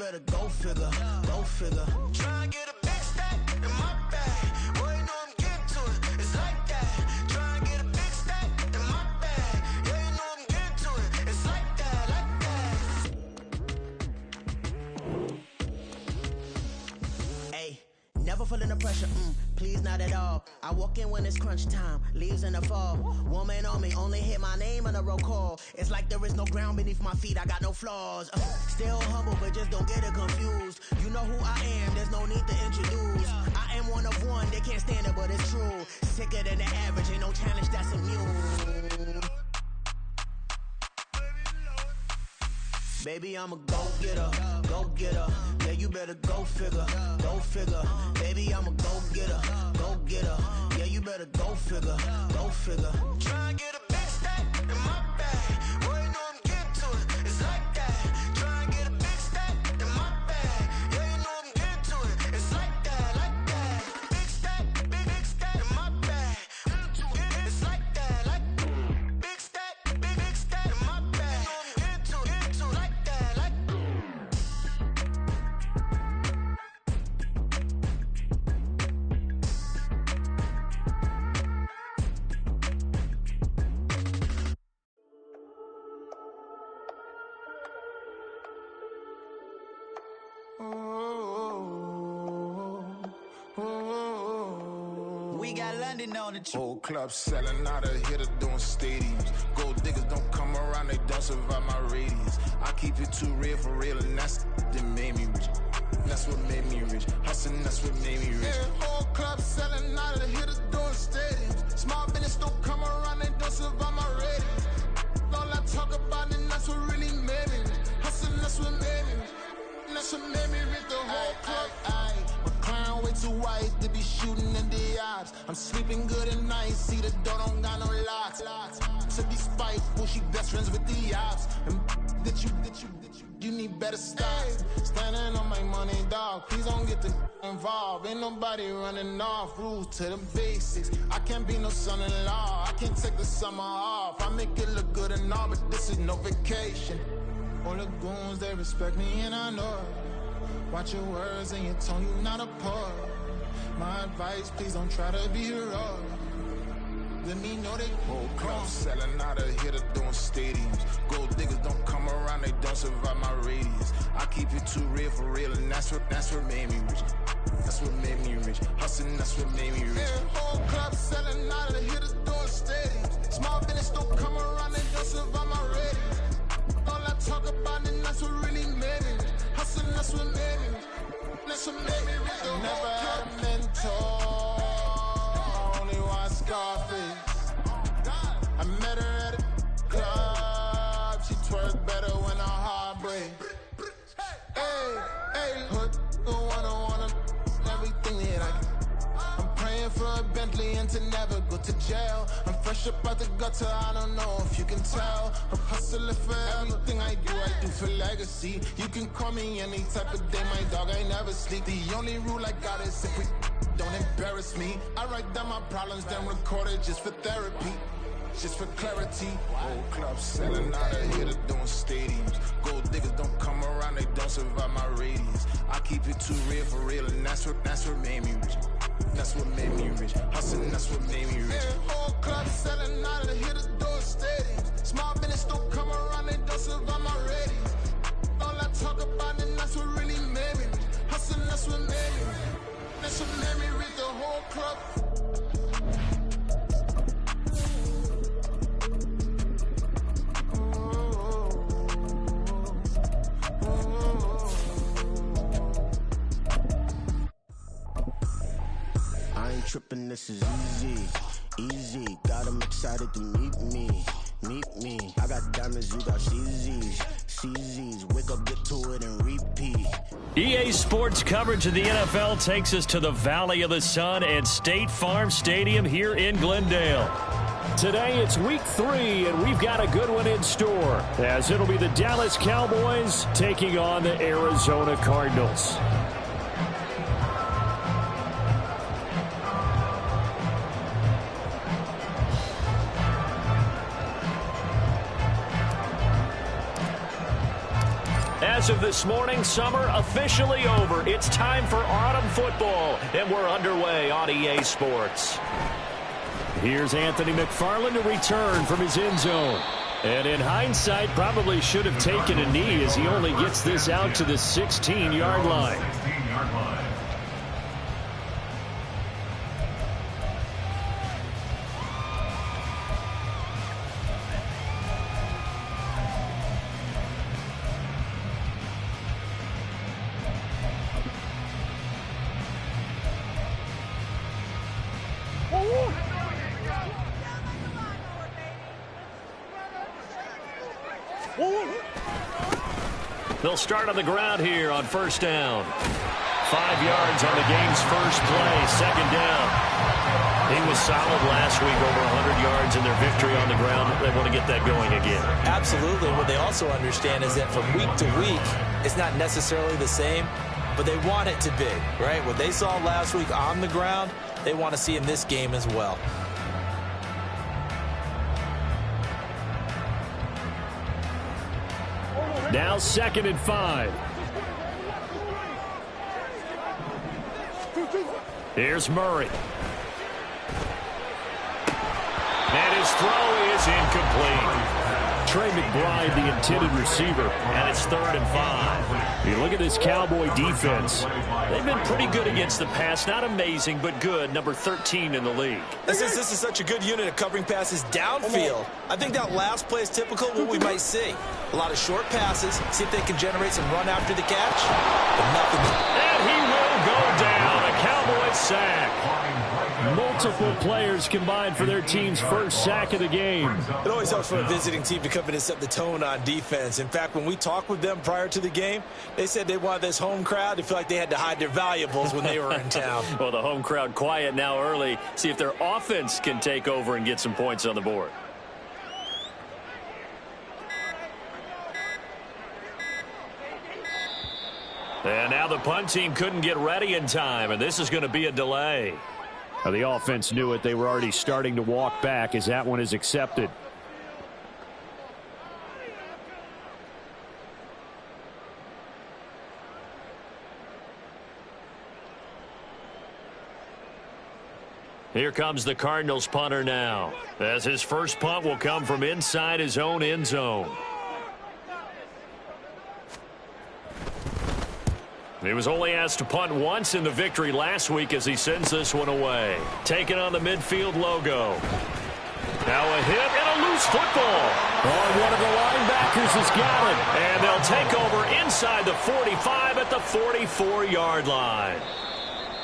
better go figure, go figure. Try and get a big stack in my bag. Boy, you know I'm getting to it. It's like that. Try and get a big stack in my bag. Yeah, you know I'm getting to it. It's like that, like that. Hey, never feeling the pressure, please not at all. I walk in when it's crunch time, leaves in the fall. Woman on me, only hit my name on a roll call. It's like there is no ground beneath my feet, I got no flaws. Still humble, but just don't get it confused. You know who I am, there's no need to introduce. I am one of one, they can't stand it, but it's true. Sicker than the average, ain't no challenge that's immune. Baby, I'm a go-getter, go-getter. Yeah, you better go figure, go figure. Baby, I'm a go-getter, go-getter. Yeah, you better go figure, go figure. Try and get a big stack in my bag. Boy, you know I'm getting to it. It's like that. Try and get a big stack in my bag. Yeah, you know I'm getting to it. It's like that, like that. Big stack, big stack in my bag. It's like that, like big stack in my bag. You know I'm getting to it, like that, like. We got London on the trip. Whole club selling out of hitter doing stadiums. Gold diggers don't come around, they don't survive my radius. I keep it too real for real, and that's that made me rich. That's what made me rich. Hustling, that's what made me rich. Yeah, whole club selling out of hitters doing stadiums. Small business don't come around, they don't survive my radius. All I talk about, and that's what really made me rich. Hustling, that's what made me rich. That's what made me rich. The whole club. My clown way too white to be shooting in the eyes. I'm sleeping good at night, see the door don't got no locks. To be spiteful, she best friends with the ops. And that you need better stocks. Standing on my money, dog, please don't get involved. Ain't nobody running off, rules to the basics. I can't be no son-in-law, I can't take the summer off. I make it look good and all, but this is no vacation. All the goons, they respect me and I know it. Watch your words and your tone, you not a poet. My advice, please don't try to be heroic. Let me know they whole club selling out of hitter doing stadiums. Gold diggers don't come around, they don't survive my radius. I keep it too real for real, and that's what made me rich. That's what made me rich. Hustling, that's what made me rich. Yeah, whole club selling out of hitters doing stadiums. Small business don't come around, they don't survive my radius. All I talk about, and that's what really made me rich. Hustling, that's what made me rich. That's what made me rich. Never had a mentor, only one Scarface. I met her at a club, she twerks better when her heart breaks. Hey, hood, wanna everything that I can. I'm praying for a Bentley and to never go to jail. I'm fresh up out the gutter, I don't know if you can tell. I'm hustling for everything I do for legacy. You can call me any type of day, my dog, I never sleep. The only rule I got is if we don't embarrass me. I write down my problems, then record it just for therapy. Just for clarity. Whole club selling out of hitter doing stadiums. Gold diggers don't come around, they don't survive my radius. I keep it too real for real, and that's what made me rich. That's what made me rich. Hustling, that's what made me rich. Yeah, whole club selling out of hitters doing stadiums. Small business don't come around, they don't survive my radius. All I talk about, and that's what really made me rich. Hustling, that's what made me rich. That's what made me rich. The whole club. Trippin', this is easy. Got 'em excited to meet me. I got diamonds, you got CZs. Wake up, get to it, and repeat. EA Sports coverage of the NFL takes us to the Valley of the Sun at State Farm Stadium here in Glendale. Today it's week 3, and we've got a good one in store, as it'll be the Dallas Cowboys taking on the Arizona Cardinals. As As of this morning, summer officially over. It's time for autumn football, and we're underway on EA Sports. Here's Anthony McFarland to return from his end zone. And in hindsight, probably should have taken a knee as he only gets this out to the 16-yard line. They'll start on the ground here on first down. 5 yards on the game's first play, second down. He was solid last week, over 100 yards in their victory on the ground. They want to get that going again. Absolutely. What they also understand is that from week to week, it's not necessarily the same, but they want it to be, right? What they saw last week on the ground, they want to see in this game as well. Now 2nd and 5. Here's Murray. And his throw is incomplete. Trey McBride, the intended receiver, and it's 3rd and 5. You look at this Cowboy defense. They've been pretty good against the pass. Not amazing, but good. Number 13 in the league. This is such a good unit of covering passes downfield. I think that last play is typical of what we might see. A lot of short passes. See if they can generate some run after the catch. But nothing. And he will go down. A Cowboy sack. Multiple players combined for their team's first sack of the game. It always helps for a visiting team to come in and set the tone on defense. In fact, when we talked with them prior to the game, they said they wanted this home crowd to feel like they had to hide their valuables when they were in town. Well, the home crowd quiet now early. See if their offense can take over and get some points on the board. And now the punt team couldn't get ready in time, and this is going to be a delay. Now the offense knew it. They were already starting to walk back as that one is accepted. Here comes the Cardinals punter now, as his first punt will come from inside his own end zone. He was only asked to punt once in the victory last week as he sends this one away. Taking on the midfield logo. Now a hit and a loose football. Oh, one of the linebackers has got it. And they'll take over inside the 45 at the 44-yard line.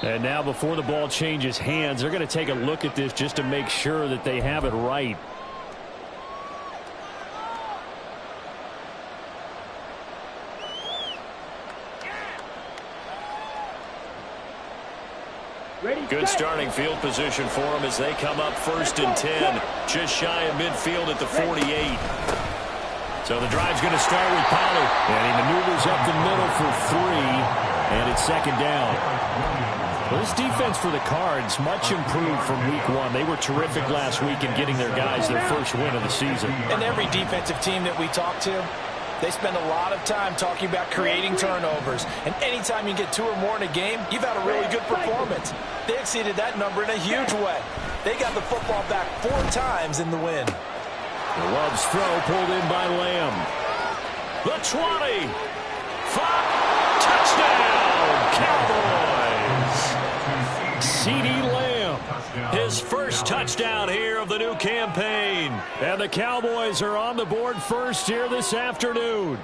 And now before the ball changes hands, they're going to take a look at this just to make sure that they have it right. Good starting field position for them as they come up 1st and 10. Just shy of midfield at the 48. So the drive's going to start with Pollard. And he maneuvers up the middle for 3. And it's 2nd down. Well, this defense for the Cards, much improved from week 1. They were terrific last week in getting their guys their first win of the season. And every defensive team that we talk to, they spend a lot of time talking about creating turnovers. And anytime you get 2 or more in a game, you've had a really good performance. They exceeded that number in a huge way. They got the football back 4 times in the win. Love's throw pulled in by Lamb. The 20. 5. Touchdown, Cowboys. CeeDee Lamb. His first touchdown here of the new campaign. And the Cowboys are on the board first here this afternoon.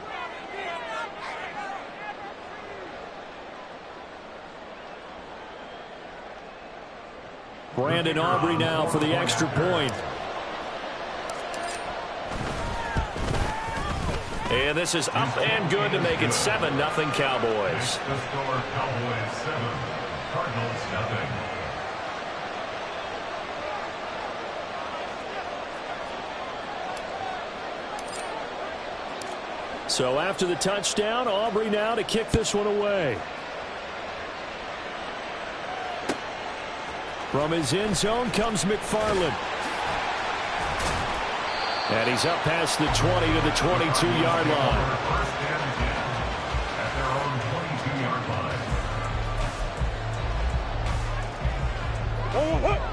Brandon Aubrey now for the extra point. And this is up and good to make it 7-0 Cowboys. The score, Cowboys 7, Cardinals 0. So after the touchdown, Aubrey now to kick this one away. From his end zone comes McFarland. And he's up past the 20 to the 22-yard line.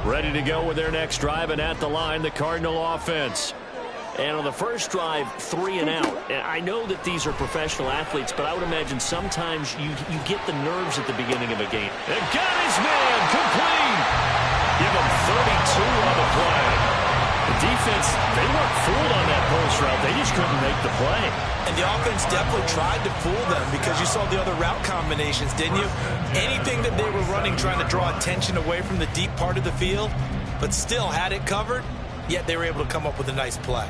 Ready to go with their next drive, and at the line, the Cardinal offense. And on the first drive, 3 and out. And I know that these are professional athletes, but I would imagine sometimes you get the nerves at the beginning of a game. And got his man complete. Give him 32 on the play. The defense, they weren't fooled on that post route. They just couldn't make the play. And the offense definitely tried to fool them because you saw the other route combinations, didn't you? Anything that they were running trying to draw attention away from the deep part of the field, but still had it covered, yet they were able to come up with a nice play.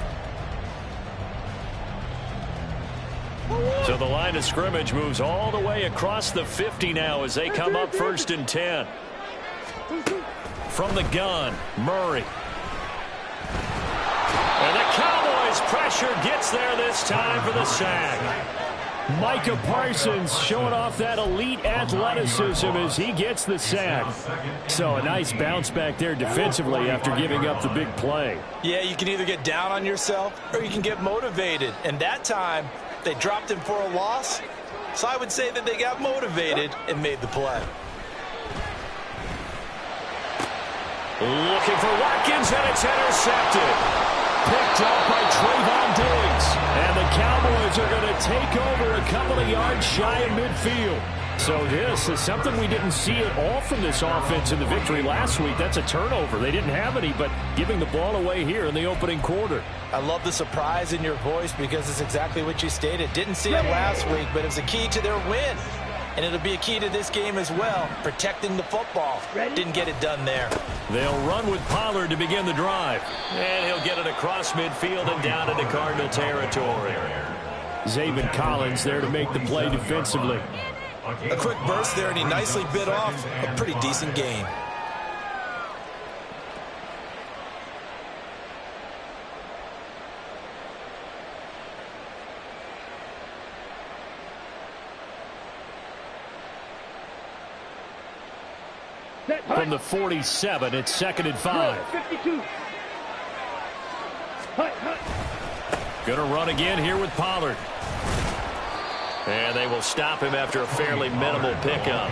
So the line of scrimmage moves all the way across the 50 now as they come up 1st and 10. From the gun, Murray. And the Cowboys pressure gets there this time for the sack. Micah Parsons showing off that elite athleticism as he gets the sack. So a nice bounce back there defensively after giving up the big play. Yeah, you can either get down on yourself or you can get motivated. And that time, they dropped him for a loss. So I would say that they got motivated and made the play. Looking for Watkins, and it's intercepted. Picked up by Trayvon Diggs. And the Cowboys are going to take over a couple of yards shy of midfield. So this is something we didn't see at all from this offense in the victory last week. That's a turnover. They didn't have any, but giving the ball away here in the opening quarter. I love the surprise in your voice because it's exactly what you stated. Didn't see it last week, but it was a key to their win. And it'll be a key to this game as well, protecting the football. Didn't get it done there. They'll run with Pollard to begin the drive. And he'll get it across midfield and down into Cardinal territory. Zaven Collins there to make the play defensively. A quick burst there, and he nicely bit off a pretty decent gain. From the 47, it's 2nd and 5. 52. Gonna run again here with Pollard. And they will stop him after a fairly minimal pickup.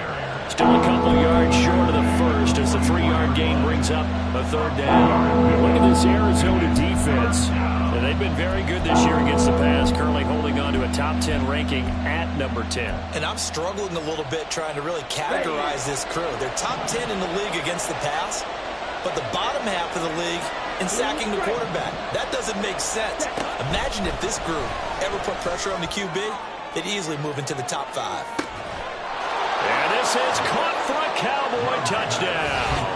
Still a couple yards short of the first as the 3-yard gain brings up a 3rd down. Look at this Arizona defense. And they've been very good this year against the pass, currently holding on to a top 10 ranking at number 10. And I'm struggling a little bit trying to really categorize this crew. They're top 10 in the league against the pass, but the bottom half of the league in sacking the quarterback. That doesn't make sense. Imagine if this group ever put pressure on the QB, they'd easily move into the top 5. And this is caught for a Cowboy touchdown.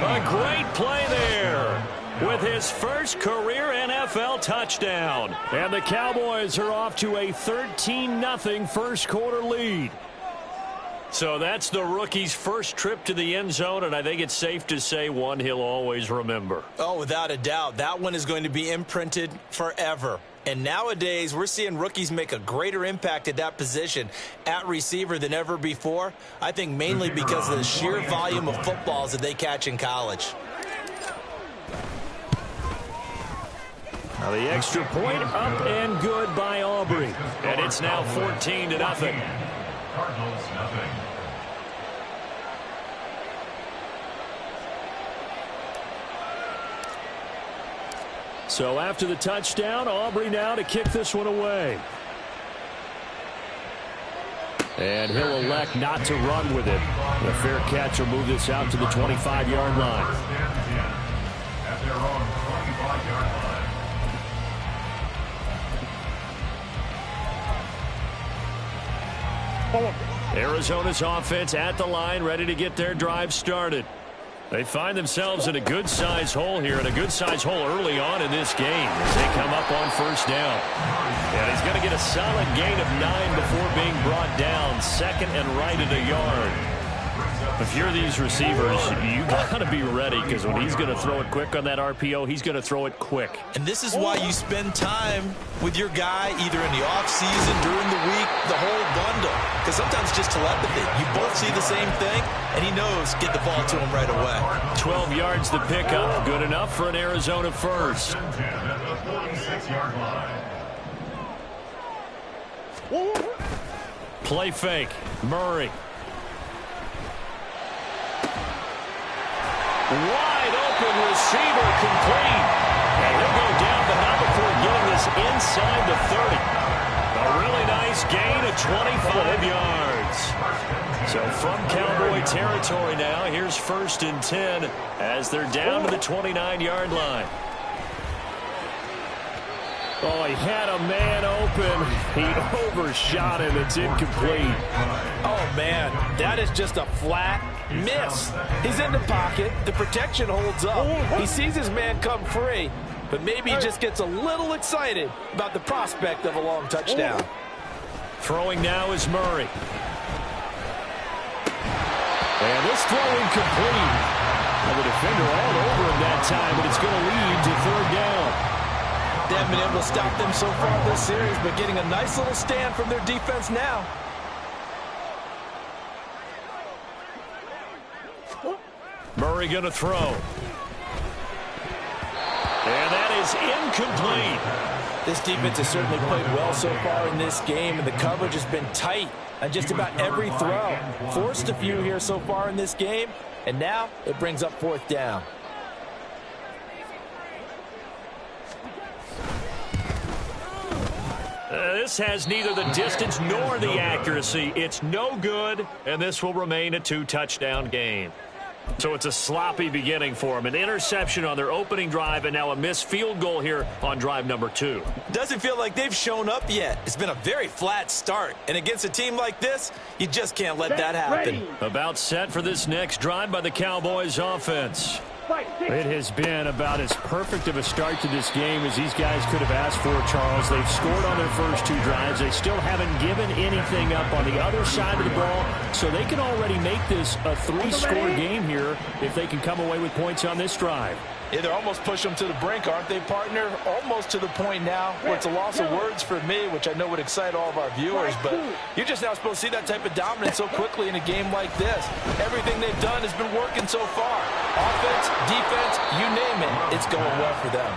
A great play there with his first career NFL touchdown. And the Cowboys are off to a 13-0 first quarter lead. So that's the rookie's first trip to the end zone, and I think it's safe to say one he'll always remember. Oh, without a doubt. That one is going to be imprinted forever. And nowadays, we're seeing rookies make a greater impact at that position at receiver than ever before. I think mainly because of the sheer volume of footballs that they catch in college. Now the extra point up and good by Aubrey. And it's now 14-0. Cardinals, nothing. So after the touchdown, Aubrey now to kick this one away. And he'll elect not to run with it. The fair catch will move this out to the 25-yard line. At their own 25-yard line. Arizona's offense at the line, ready to get their drive started. They find themselves in a good-sized hole here, and a good-sized hole early on in this game as they come up on 1st down. And he's going to get a solid gain of 9 before being brought down, 2nd and right at a yard. If you're these receivers, you got to be ready, because when he's going to throw it quick on that RPO, he's going to throw it quick. And this is why you spend time with your guy either in the offseason, during the week, the whole bundle. Because sometimes just telepathy. You both see the same thing, and he knows get the ball to him right away. 12 yards to pick up. Good enough for an Arizona first. At the 46-yard line. Play fake. Murray. Wide open receiver complete. And he'll go down, but not before getting this inside the 30. A really nice gain of 25 yards. So from Cowboy territory now, here's 1st and 10 as they're down to the 29-yard line. Oh, he had a man open. He overshot him. It's incomplete. Oh, man, that is just a flat miss. He's in the pocket. The protection holds up. He sees his man come free, but maybe he just gets a little excited about the prospect of a long touchdown. Throwing now is Murray. And this throw incomplete. And the defender all over him that time, but it's going to lead to 3rd down. They haven't been able to stop them so far this series, but getting a nice little stand from their defense now. Murray going to throw. And that is incomplete. This defense has certainly played well so far in this game, and the coverage has been tight on just about every throw. Forced a few here so far in this game, and now it brings up 4th down. This has neither the distance nor the accuracy. It's no good, and this will remain a 2-touchdown game. So it's a sloppy beginning for them. An interception on their opening drive, and now a missed field goal here on drive number 2. Doesn't feel like they've shown up yet. It's been a very flat start, and against a team like this, you just can't let that happen. About set for this next drive by the Cowboys offense. It has been about as perfect of a start to this game as these guys could have asked for, Charles. They've scored on their first 2 drives. They still haven't given anything up on the other side of the ball, so they can already make this a 3-score game here if they can come away with points on this drive. Yeah, they're almost pushing them to the brink, aren't they, partner? Almost to the point now where it's a loss of words for me, which I know would excite all of our viewers, but you're just now supposed to see that type of dominance so quickly in a game like this. Everything they've done has been working so far. Offense, defense, you name it, it's going well for them.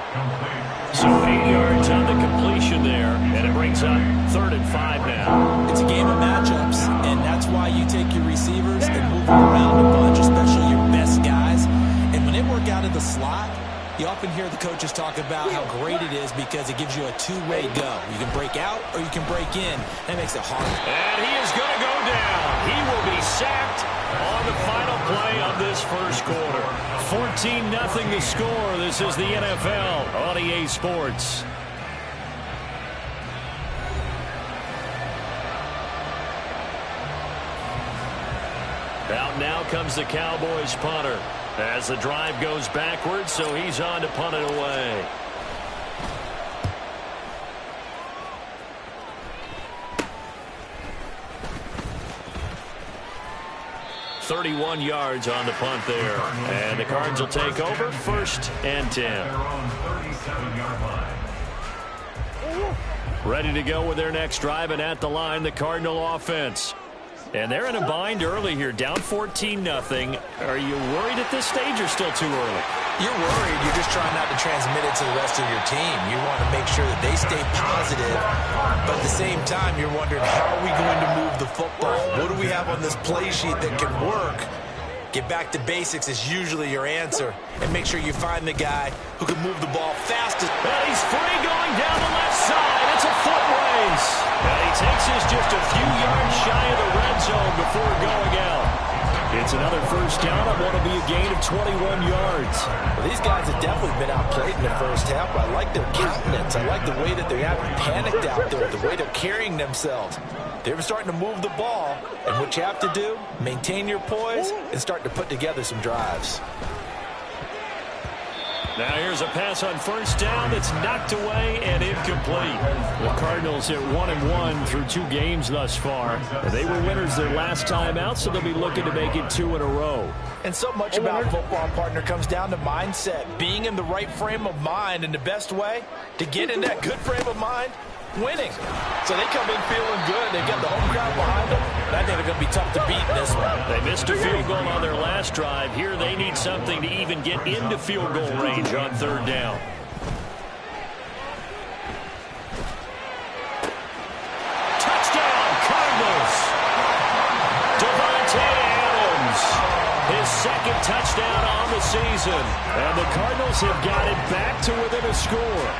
So 8 yards on the completion there, and it brings up 3rd and 5 now. It's a game of matchups, and that's why you take your receivers and move them around a bunch, especially your best guys. And when they work out of the slot, you often hear the coaches talk about how great it is because it gives you a 2-way go. You can break out or you can break in. That makes it hard. And he is going to go down. He will be sacked on the final play of this first quarter. 14-0 the score. This is the NFL on EA Sports. Out now comes the Cowboys punter as the drive goes backwards, so he's on to punt it away. .31 yards on the punt there. And the Cards will take over 1st and 10. Ready to go with their next drive, and at the line, the Cardinal offense. And they're in a bind early here, down 14-0. Are you worried at this stage or still too early? You're worried. You're just trying not to transmit it to the rest of your team. You want to make sure that they stay positive, but at the same time, you're wondering, how are we going to move the football? What do we have on this play sheet that can work? Get back to basics is usually your answer, and make sure you find the guy who can move the ball fastest. And he's free going down the left side. It's a foot race. And he takes us just a few yards shy of the red zone before going out. It's another first down on what will be a gain of 21 yards. Well, these guys have definitely been outplayed in the first half, but I like their countenance. I like the way that they haven't panicked out there, the way they're carrying themselves. They're starting to move the ball, and what you have to do, maintain your poise and start to put together some drives. Now here's a pass on first down that's knocked away and incomplete. The Cardinals at 1-1 through 2 games thus far. They were winners their last time out, so they'll be looking to make it 2 in a row. And so much about football, partner, comes down to mindset. Being in the right frame of mind, and the best way to get in that good frame of mind, winning. So they come in feeling good. They get the home crowd behind them. I think they're going to be tough to beat in this one. They missed a field goal on their last drive. Here they need something to even get into field goal range on 3rd down. Touchdown, Cardinals. Davante Adams. His 2nd touchdown on the season. And the Cardinals have got it back to within a score.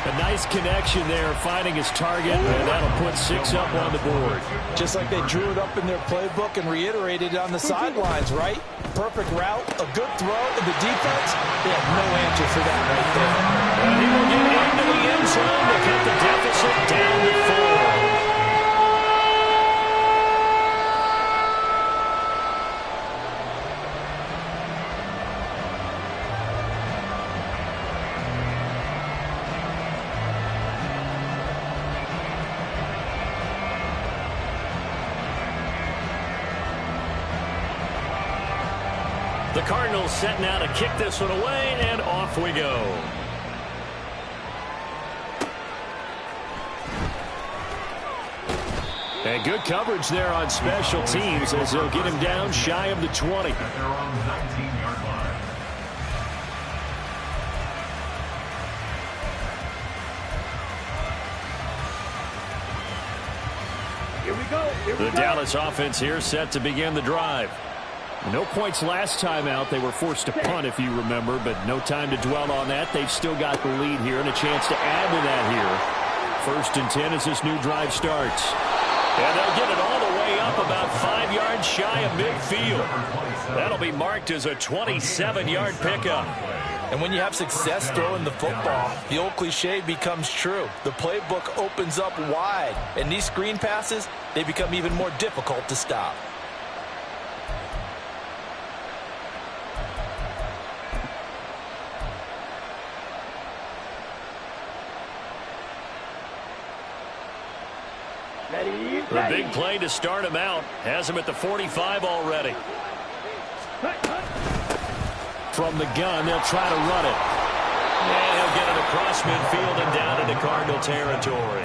A nice connection there, finding his target, and that'll put 6 up on the board. Just like they drew it up in their playbook and reiterated it on the sidelines, right? Perfect route, a good throw, and the defense, they have no answer for that right there. And he will get into the end zone to cut the deficit down to 4. The Cardinals set now to kick this one away, and off we go. And good coverage there on special teams as they'll get him down shy of the 20. At their own 19-yard line. Here we go. The Dallas offense here set to begin the drive. No points last time out. They were forced to punt, if you remember, but no time to dwell on that. They've still got the lead here and a chance to add to that here. 1st and 10 as this new drive starts. And they'll get it all the way up about 5 yards shy of midfield. That'll be marked as a 27-yard pickup. And when you have success throwing the football, the old cliche becomes true. The playbook opens up wide, and these screen passes, they become even more difficult to stop. The big play to start him out has him at the 45 already. From the gun, they'll try to run it. And he'll get it across midfield and down into Cardinal territory.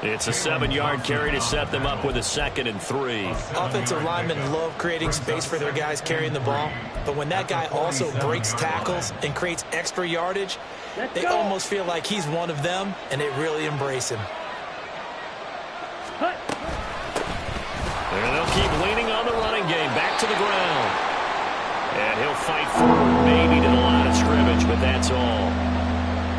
It's a 7-yard carry to set them up with a 2nd and 3. Offensive linemen love creating space for their guys carrying the ball, but when that guy also breaks tackles and creates extra yardage, they almost feel like he's one of them, and they really embrace him. And they'll keep leaning on the running game. Back to the ground. And he'll fight forward maybe to the line of scrimmage, but that's all.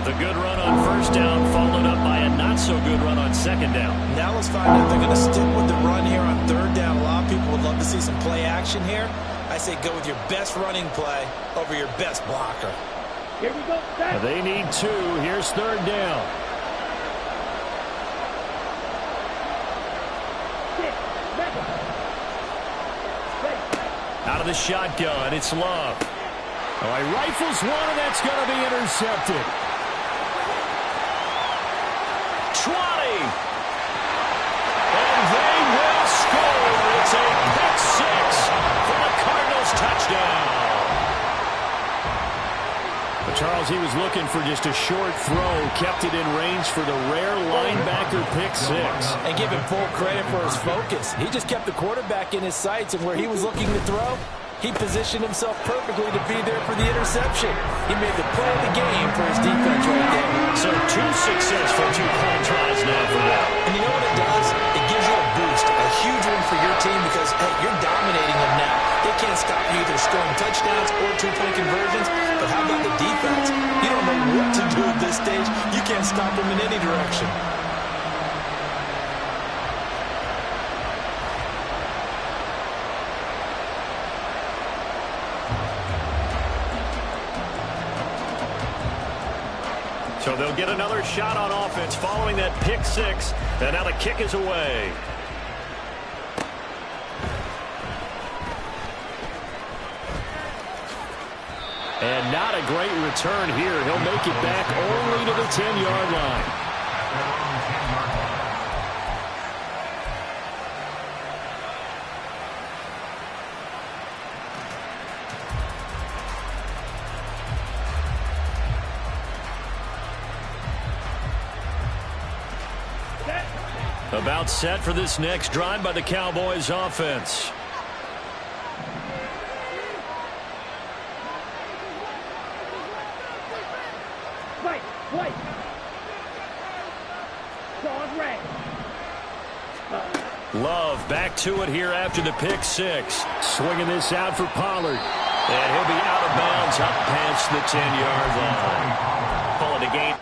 The good run on 1st down followed up by a not-so-good run on 2nd down. Now let's find out if they're going to stick with the run here on 3rd down. A lot of people would love to see some play action here. I say go with your best running play over your best blocker. Here we go. They need 2. Here's 3rd down. Out of the shotgun, it's Love. Oh, he rifles one, and that's going to be intercepted. 20. And they will score. It's a pick 6 for the Cardinals touchdown. But Charles, he was looking for just a short throw, kept it in range for the rare linebacker pick 6. And give him full credit for his focus. He just kept the quarterback in his sights, and where he was looking to throw, he positioned himself perfectly to be there for the interception. He made the play of the game for his defense right there. So 2 successful 2-point tries now for them. And you know what it does? It gives you a boost, a huge one for your team because, hey, you're dominating them now. They can't stop you either scoring touchdowns or 2-point conversions. But how about the defense? You don't know what to do at this stage. You can't stop them in any direction. So they'll get another shot on offense following that pick 6. And now the kick is away. And not a great return here. He'll make it back only to the 10-yard line. About set for this next drive by the Cowboys offense. Wait. Love back to it here after the pick 6. Swinging this out for Pollard. And he'll be out of bounds up past the 10-yard line. Calling the game.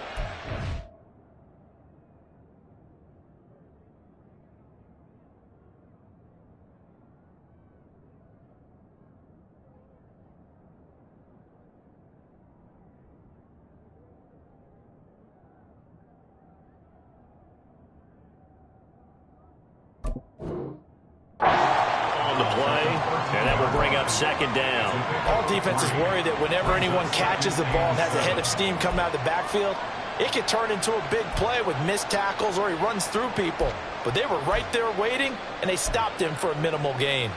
Second down. All defenses worry that whenever anyone catches the ball and has a head of steam coming out of the backfield, it can turn into a big play with missed tackles or he runs through people. But they were right there waiting, and they stopped him for a minimal gain.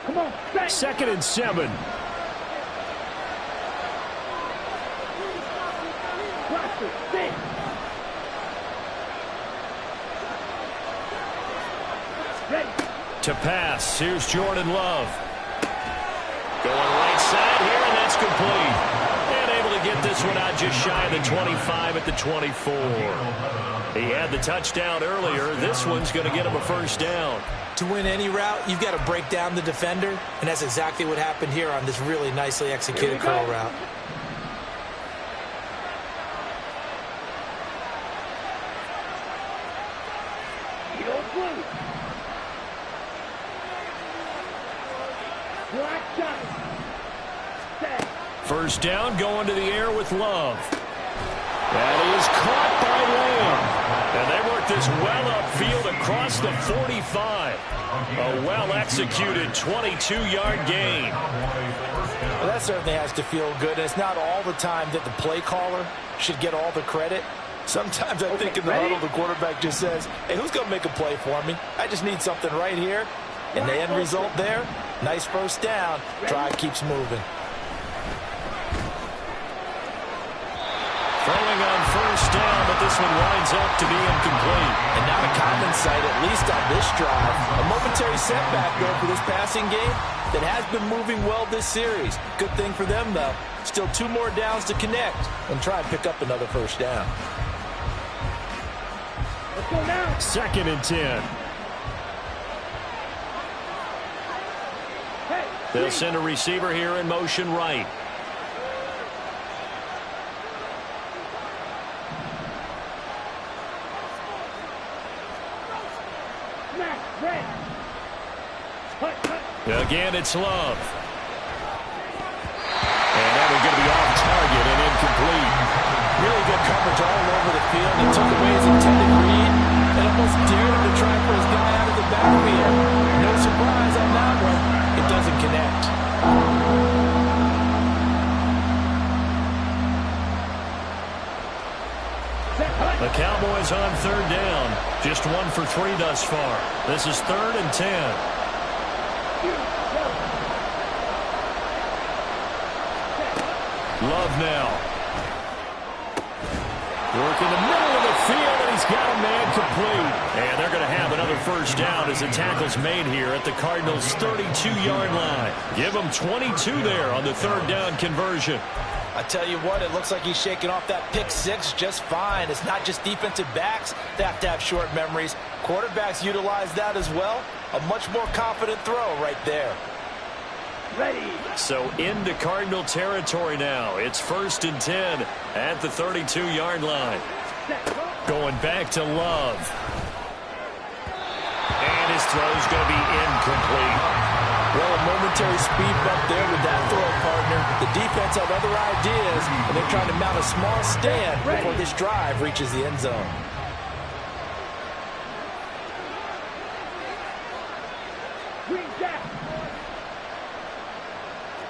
Come on, 2nd and 7. Ready. To pass, here's Jordan Love. Going right side here, and that's complete. And able to get this one out just shy of the 25 at the 24. He had the touchdown earlier. This one's going to get him a first down. To win any route, you've got to break down the defender, and that's exactly what happened here on this really nicely executed curl route. First down, going to the air with Love. That is caught by Lamb. And they work this well upfield across the 45. A well-executed 22-yard gain. Well, that certainly has to feel good. And it's not all the time that the play caller should get all the credit. Sometimes I think in the huddle, the quarterback just says, hey, who's going to make a play for me? I just need something right here. And the end result there, nice first down. Drive keeps moving. Throwing on first down, but this one winds up to be incomplete. And not a common sight, at least on this drive. A momentary setback, though, for this passing game that has been moving well this series. Good thing for them, though. Still 2 more downs to connect and try and pick up another first down. Let's go now. 2nd and 10. They'll send a receiver here in motion right. Again, it's Love. And that was going to be off target and incomplete. Really good coverage all over the field. He took away his intended read and almost dared him to try for his guy out of the backfield. No surprise on that one. It doesn't connect. The Cowboys on 3rd down. Just 1 for 3 thus far. This is 3rd and 10. Love now. Work in the middle of the field, and he's got a man complete. And they're going to have another first down as the tackle's made here at the Cardinals' 32-yard line. Give them 22 there on the 3rd down conversion. I tell you what, it looks like he's shaking off that pick 6 just fine. It's not just defensive backs that have to have short memories. Quarterbacks utilize that as well. A much more confident throw right there. Ready. So into Cardinal territory now. It's 1st and 10 at the 32-yard line. Going back to Love. And his throw's going to be incomplete. Well, a momentary speed bump there with that throw, partner. The defense had other ideas, and they're trying to mount a small stand before this drive reaches the end zone. Green jack.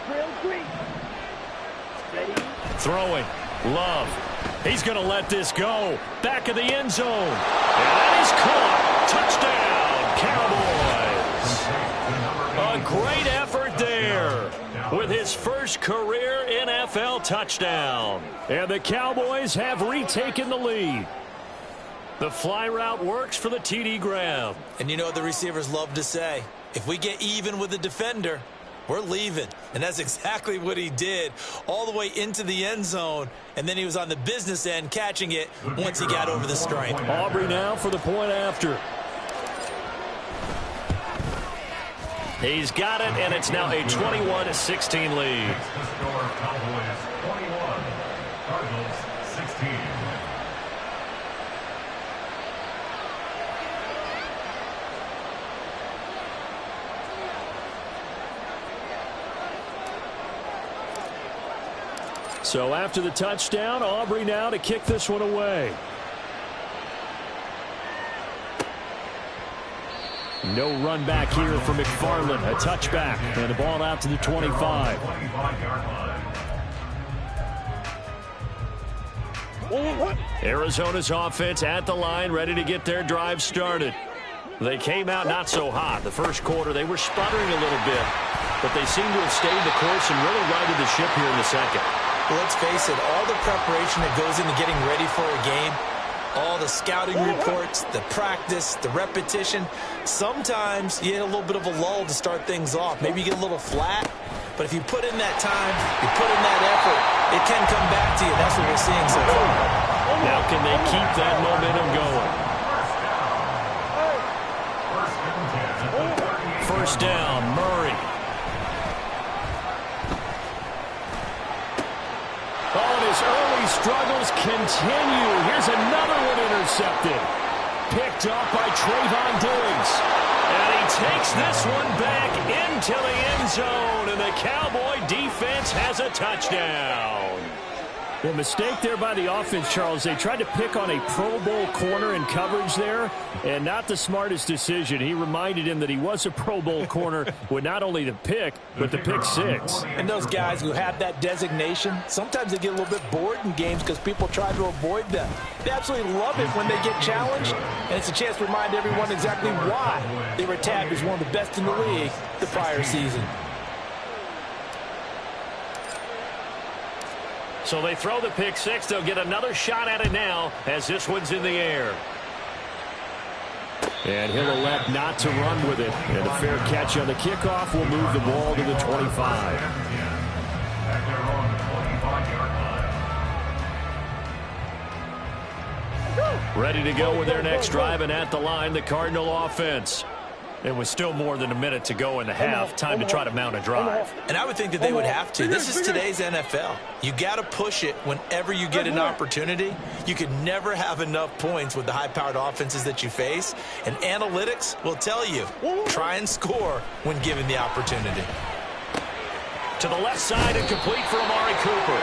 Drill green. Ready. Throwing. Love. He's going to let this go. Back of the end zone. And that is caught. Touchdown, Cowboys. A great effort there with his first career NFL touchdown. And the Cowboys have retaken the lead. The fly route works for the TD grab. And you know what the receivers love to say? If we get even with the defender, we're leaving. And that's exactly what he did, all the way into the end zone. And then he was on the business end catching it once he got over the stripe. Aubrey now for the point after. He's got it, and it's now a 21-16 lead. Next to score, Cowboys 21, Cardinals 16. So after the touchdown, Aubrey now to kick this one away. No run back here for McFarland. A touchback and the ball out to the 25. Arizona's offense at the line, ready to get their drive started. They came out not so hot. The first quarter, they were sputtering a little bit, but they seem to have stayed the course and really righted the ship here in the second. Well, let's face it, all the preparation that goes into getting ready for a game, all the scouting reports, the practice, the repetition, sometimes you get a little bit of a lull to start things off. Maybe you get a little flat, but if you put in that time, you put in that effort, it can come back to you. That's what we're seeing so far. Now can they keep that momentum going? First down, Murray. Oh, and his early struggles continue. Here's another one intercepted. Picked off by Trayvon Diggs. And he takes this one back into the end zone. And the Cowboy defense has a touchdown. The mistake there by the offense, Charles, they tried to pick on a Pro Bowl corner in coverage there, and not the smartest decision. He reminded him that he was a Pro Bowl corner with not only the pick, but the pick six. And those guys who have that designation, sometimes they get a little bit bored in games because people try to avoid them. They absolutely love it when they get challenged, and it's a chance to remind everyone exactly why they were tabbed as one of the best in the league the prior season. So they throw the pick six. They'll get another shot at it now as this one's in the air. And he'll elect not to run with it. And a fair catch on the kickoff will move the ball to the 25. Ready to go with their next drive, and at the line, the Cardinal offense. It was still more than a minute to go in the half. Time to try to mount a drive. And I would think that they would have to. This is today's NFL. You got to push it whenever you get an opportunity. You could never have enough points with the high-powered offenses that you face. And analytics will tell you, try and score when given the opportunity. To the left side and complete for Amari Cooper.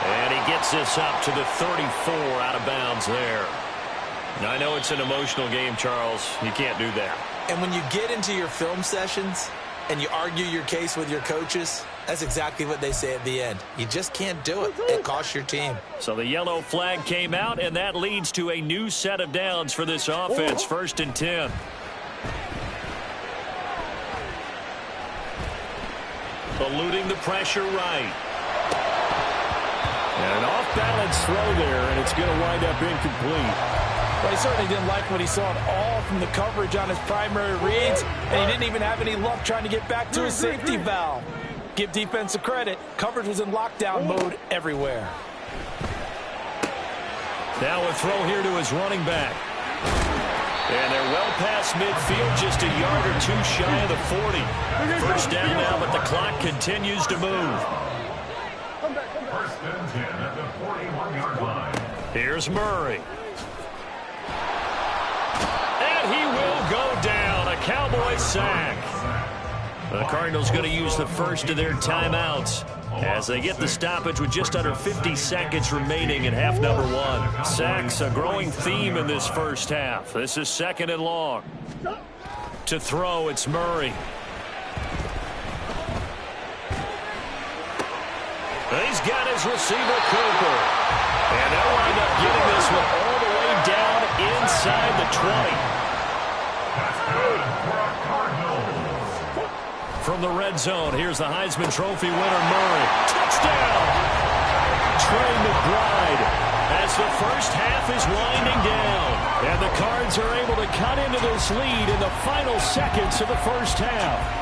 And he gets this up to the 34 out of bounds there. Now, I know it's an emotional game, Charles. You can't do that. And when you get into your film sessions and you argue your case with your coaches, that's exactly what they say at the end. You just can't do it. It costs your team. So the yellow flag came out, and that leads to a new set of downs for this offense. 1st and 10. Eluding the pressure right. And an off-balance throw there, and it's going to wind up incomplete. Well, he certainly didn't like what he saw at all from the coverage on his primary reads, and he didn't even have any luck trying to get back to his safety valve. Give defense a credit. Coverage was in lockdown mode everywhere. Now a throw here to his running back. And they're well past midfield, just a yard or two shy of the 40. First down now, but the clock continues to move. 1st and 10 at the 41-yard line. Here's Murray. And he will go down. A Cowboy sack. The Cardinals going to use the first of their timeouts as they get the stoppage with just under 50 seconds remaining in half number 1. Sacks, a growing theme in this first half. This is 2nd and long. To throw, it's Murray. He's got his receiver, Cooper. And they'll wind up getting this one all the way down inside the 20. That's good for a Cardinals. From the red zone, here's the Heisman Trophy winner, Murray. Touchdown! Trey McBride as the first half is winding down. And the Cards are able to cut into this lead in the final seconds of the first half.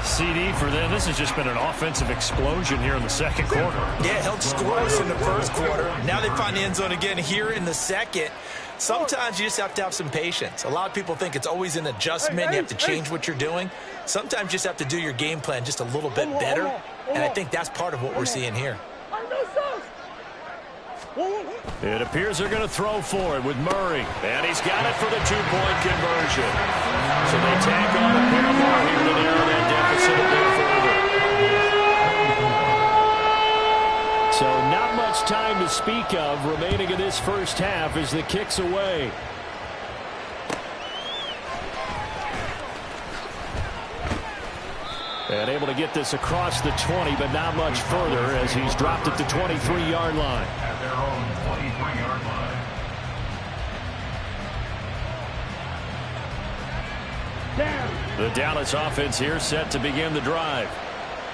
CD for them. This has just been an offensive explosion here in the second quarter. Yeah, held scoreless in the first quarter. Now they find the end zone again here in the second. Sometimes you just have to have some patience. A lot of people think it's always an adjustment. You have to change what you're doing. Sometimes you just have to do your game plan just a little bit better, and I think that's part of what we're seeing here. It appears they're going to throw for it with Murray. And he's got it for the two-point conversion. So they tack on a pair more here to narrow that deficit a bit further. So not much time to speak of remaining in this first half as the kick's away. And able to get this across the 20, but not much further as he's dropped at the 23-yard line. At their own 23-yard line. Down. The Dallas offense here set to begin the drive.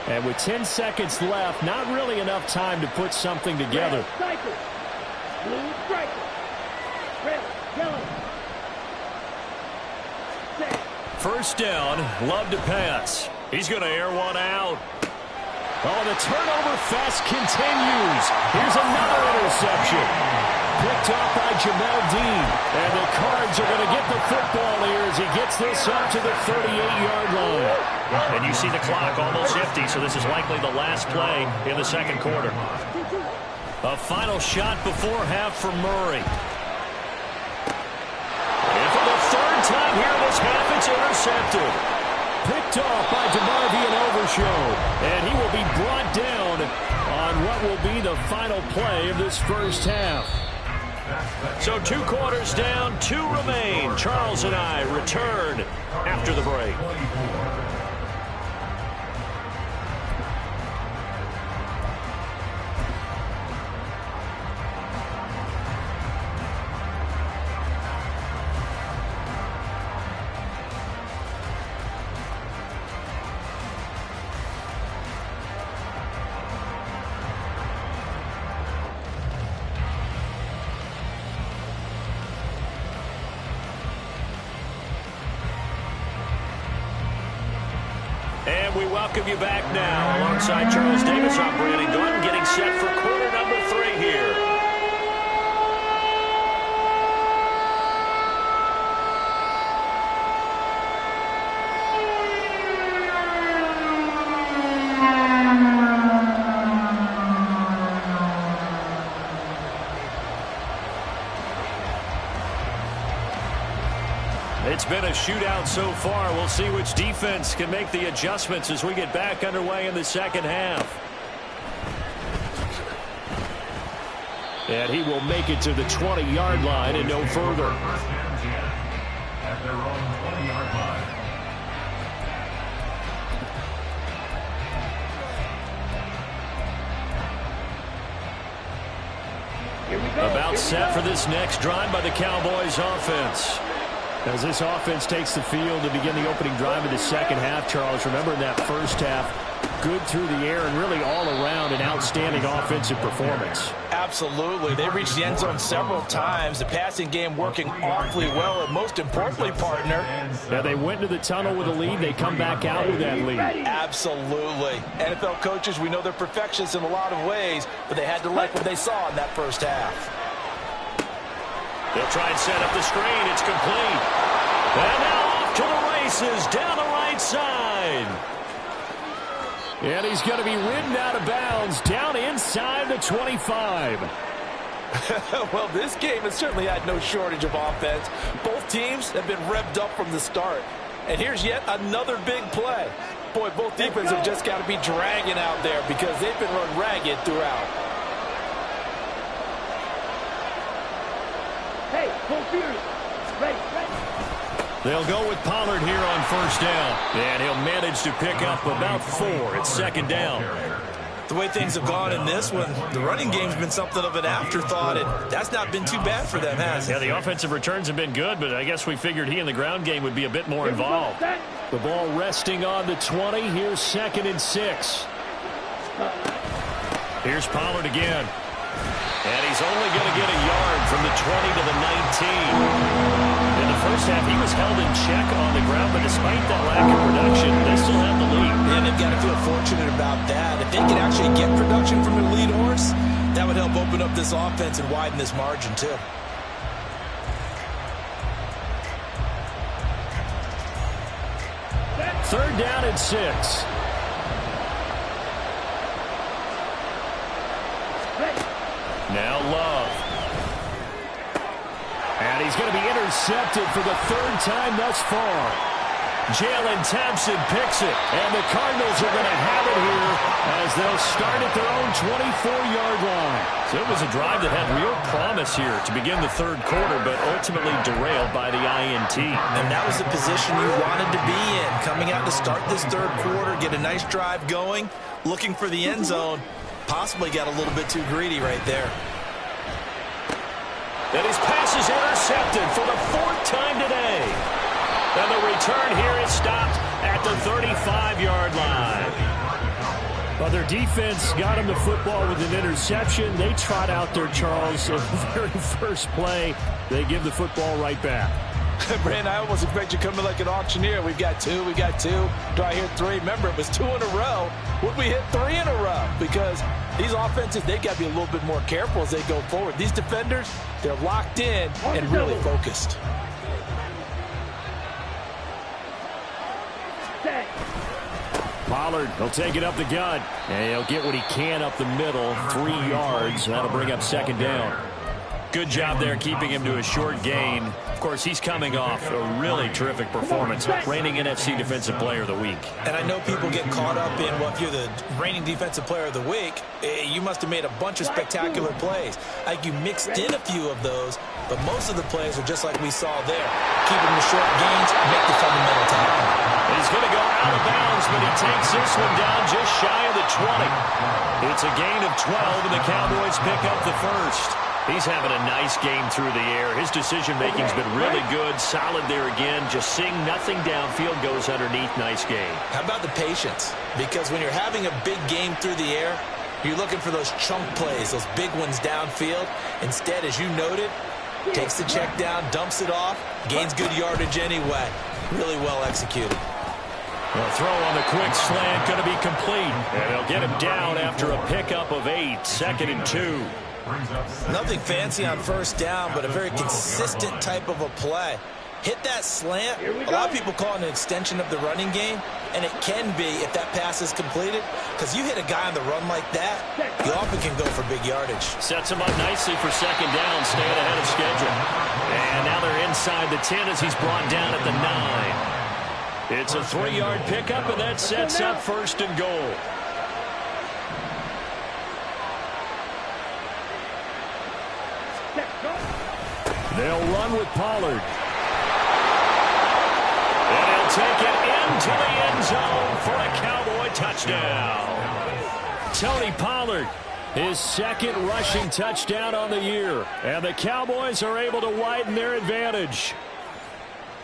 And with 10 seconds left, not really enough time to put something together. Red striker. Blue striker. Red, yellow. Set. First down, Love to pass. He's going to air one out. Oh, the turnover fest continues. Here's another interception. Picked off by Jamel Dean. And the Cards are going to get the football here as he gets this up to the 38-yard line. And you see the clock almost empty, so this is likely the last play in the second quarter. A final shot before half for Murray. And for the third time here in this half, it's intercepted. Picked off by DeMarvion Overshown, and he will be brought down on what will be the final play of this first half. So 2 quarters down, 2 remain. Charles and I return after the break. And we welcome you back now. Alongside Charles Davis, I'm Brandon Gordon, getting set for quarter number 3 here. It's been a shootout so far. We'll see which defense can make the adjustments as we get back underway in the second half. And he will make it to the 20-yard line and no further. At their own 20-yard line. Here we go. About set for this next drive by the Cowboys offense. As this offense takes the field to begin the opening drive of the second half, Charles, remember in that first half, good through the air and really all around an outstanding offensive performance. Absolutely. They reached the end zone several times. The passing game working awfully well, and most importantly, partner. Now they went to the tunnel with a lead. They come back out with that lead. Absolutely. NFL coaches, we know they're perfectionists in a lot of ways, but they had to like what they saw in that first half. They'll try and set up the screen. It's complete. And now off to the races down the right side. And he's going to be ridden out of bounds down inside the 25. Well, this game has certainly had no shortage of offense. Both teams have been revved up from the start. And here's yet another big play. Boy, both defenses have just got to be dragging out there because they've been run ragged throughout. Hey, full fury. Ready. They'll go with Pollard here on first down. And he'll manage to pick up about 4. It's second down. The way things have gone in this one, the running game's been something of an afterthought, and that's not been too bad for them, has it? Yeah, the offensive returns have been good, but I guess we figured he in the ground game would be a bit more involved. The ball resting on the 20. Here's 2nd and 6. Here's Pollard again. And he's only going to get a yard from the 20 to the 19. In the first half, he was held in check on the ground, but despite that lack of production, they still have the lead. And they've got to feel fortunate about that. If they can actually get production from their lead horse, that would help open up this offense and widen this margin, too. 3rd down and 6. Now Love. And he's going to be intercepted for the 3rd time thus far. Jalen Thompson picks it, and the Cardinals are going to have it here as they'll start at their own 24-yard line. So it was a drive that had real promise here to begin the 3rd quarter, but ultimately derailed by the INT. And that was the position you wanted to be in, coming out to start this 3rd quarter, get a nice drive going, looking for the end zone. Possibly got a little bit too greedy right there. And his pass is intercepted for the 4th time today. And the return here is stopped at the 35-yard line. Well, their defense got him the football with an interception. They trot out there, Charles, the very first play. They give the football right back. Brandon, I almost expect you coming like an auctioneer. We've got 2, we got 2. Do I hear 3? Remember, it was 2 in a row. Would we hit 3 in a row? Because these offenses, they got to be a little bit more careful as they go forward. These defenders, they're locked in and really focused. Pollard, he'll take it up the gut, and he'll get what he can up the middle, 3 yards. That'll bring up 2nd down. Good job there keeping him to a short gain. Of course, he's coming off a really terrific performance, reigning NFC Defensive Player of the Week. And I know people get caught up in, well, if you're the reigning Defensive Player of the Week, you must have made a bunch of spectacular plays. Like you mixed in a few of those, but most of the plays are just like we saw there. Keep them to short gains, make the fundamental tackle. He's going to go out of bounds, but he takes this one down just shy of the 20. It's a gain of 12, and the Cowboys pick up the 1st. He's having a nice game through the air. His decision-making's been really good, solid there again. Just seeing nothing downfield goes underneath. Nice game. How about the patience? Because when you're having a big game through the air, you're looking for those chunk plays, those big ones downfield. Instead, as you noted, takes the check down, dumps it off, gains good yardage anyway. Really well executed. The throw on the quick slant going to be complete. And they'll get him down after a pickup of 8. 2nd and 2. Nothing fancy on 1st down, but a very consistent type of a play. Hit that slant. A lot of people call it an extension of the running game, and it can be if that pass is completed, because you hit a guy on the run like that, you often can go for big yardage. Sets him up nicely for 2nd down, staying ahead of schedule. And now they're inside the 10 as he's brought down at the 9. It's a 3-yard pickup, and that sets up 1st and goal. They'll run with Pollard. And he'll take it into the end zone for a Cowboy touchdown. Tony Pollard, his 2nd rushing touchdown on the year. And the Cowboys are able to widen their advantage.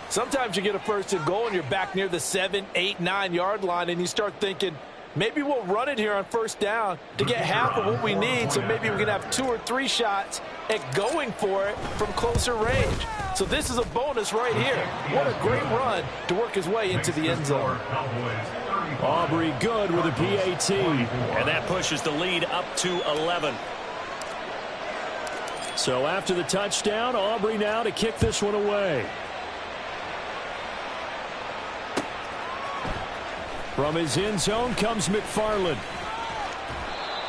Sometimes you get a 1st and goal and you're back near the 7, 8, 9-yard line, and you start thinking, maybe we'll run it here on 1st down to get half of what we need, so maybe we can have 2 or 3 shots at going for it from closer range. So this is a bonus right here. What a great run to work his way into the end zone. Aubrey good with a PAT. And that pushes the lead up to 11. So after the touchdown, Aubrey now to kick this one away. From his end zone comes McFarland.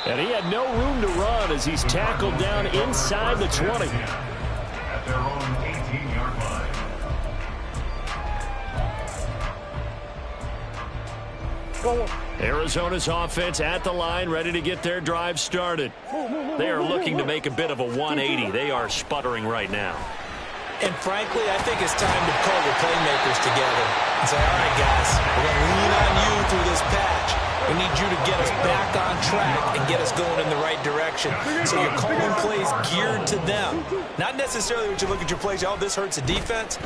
And he had no room to run as he's tackled down inside the 20. At their own 18-yard line. Arizona's offense at the line, ready to get their drive started. They are looking to make a bit of a 180. They are sputtering right now. And frankly, I think it's time to call the playmakers together and say, all right, guys, we're going to lean on you through this patch. We need you to get us back on track and get us going in the right direction. So you're calling plays geared to them. Not necessarily when you look at your plays, oh, this hurts the defense.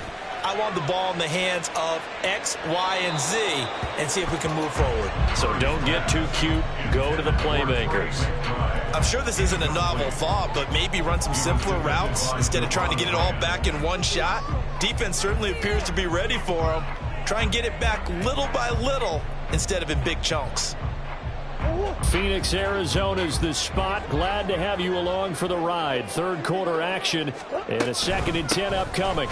I want the ball in the hands of X, Y, and Z and see if we can move forward. So don't get too cute. Go to the playmakers. I'm sure this isn't a novel thought, but maybe run some simpler routes instead of trying to get it all back in one shot. Defense certainly appears to be ready for them. Try and get it back little by little instead of in big chunks. Phoenix, Arizona's the spot. Glad to have you along for the ride. 3rd quarter action and a 2nd and 10 upcoming.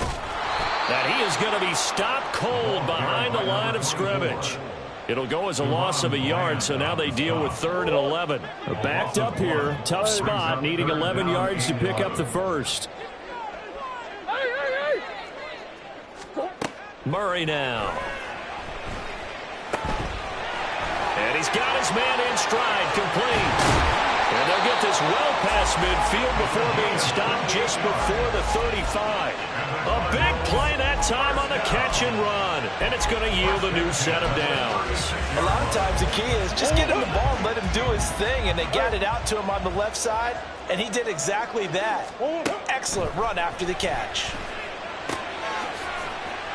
And he is going to be stopped cold behind the line of scrimmage. It'll go as a loss of a yard, so now they deal with 3rd and 11. Backed up here. Tough spot, needing 11 yards to pick up the first. Murray now. And he's got his man in stride, complete. And they'll get this well past midfield before being stopped just before the 35. A big play that time on the catch and run. And it's going to yield a new set of downs. A lot of times the key is just get him the ball and let him do his thing. And they got it out to him on the left side. And he did exactly that. Excellent run after the catch.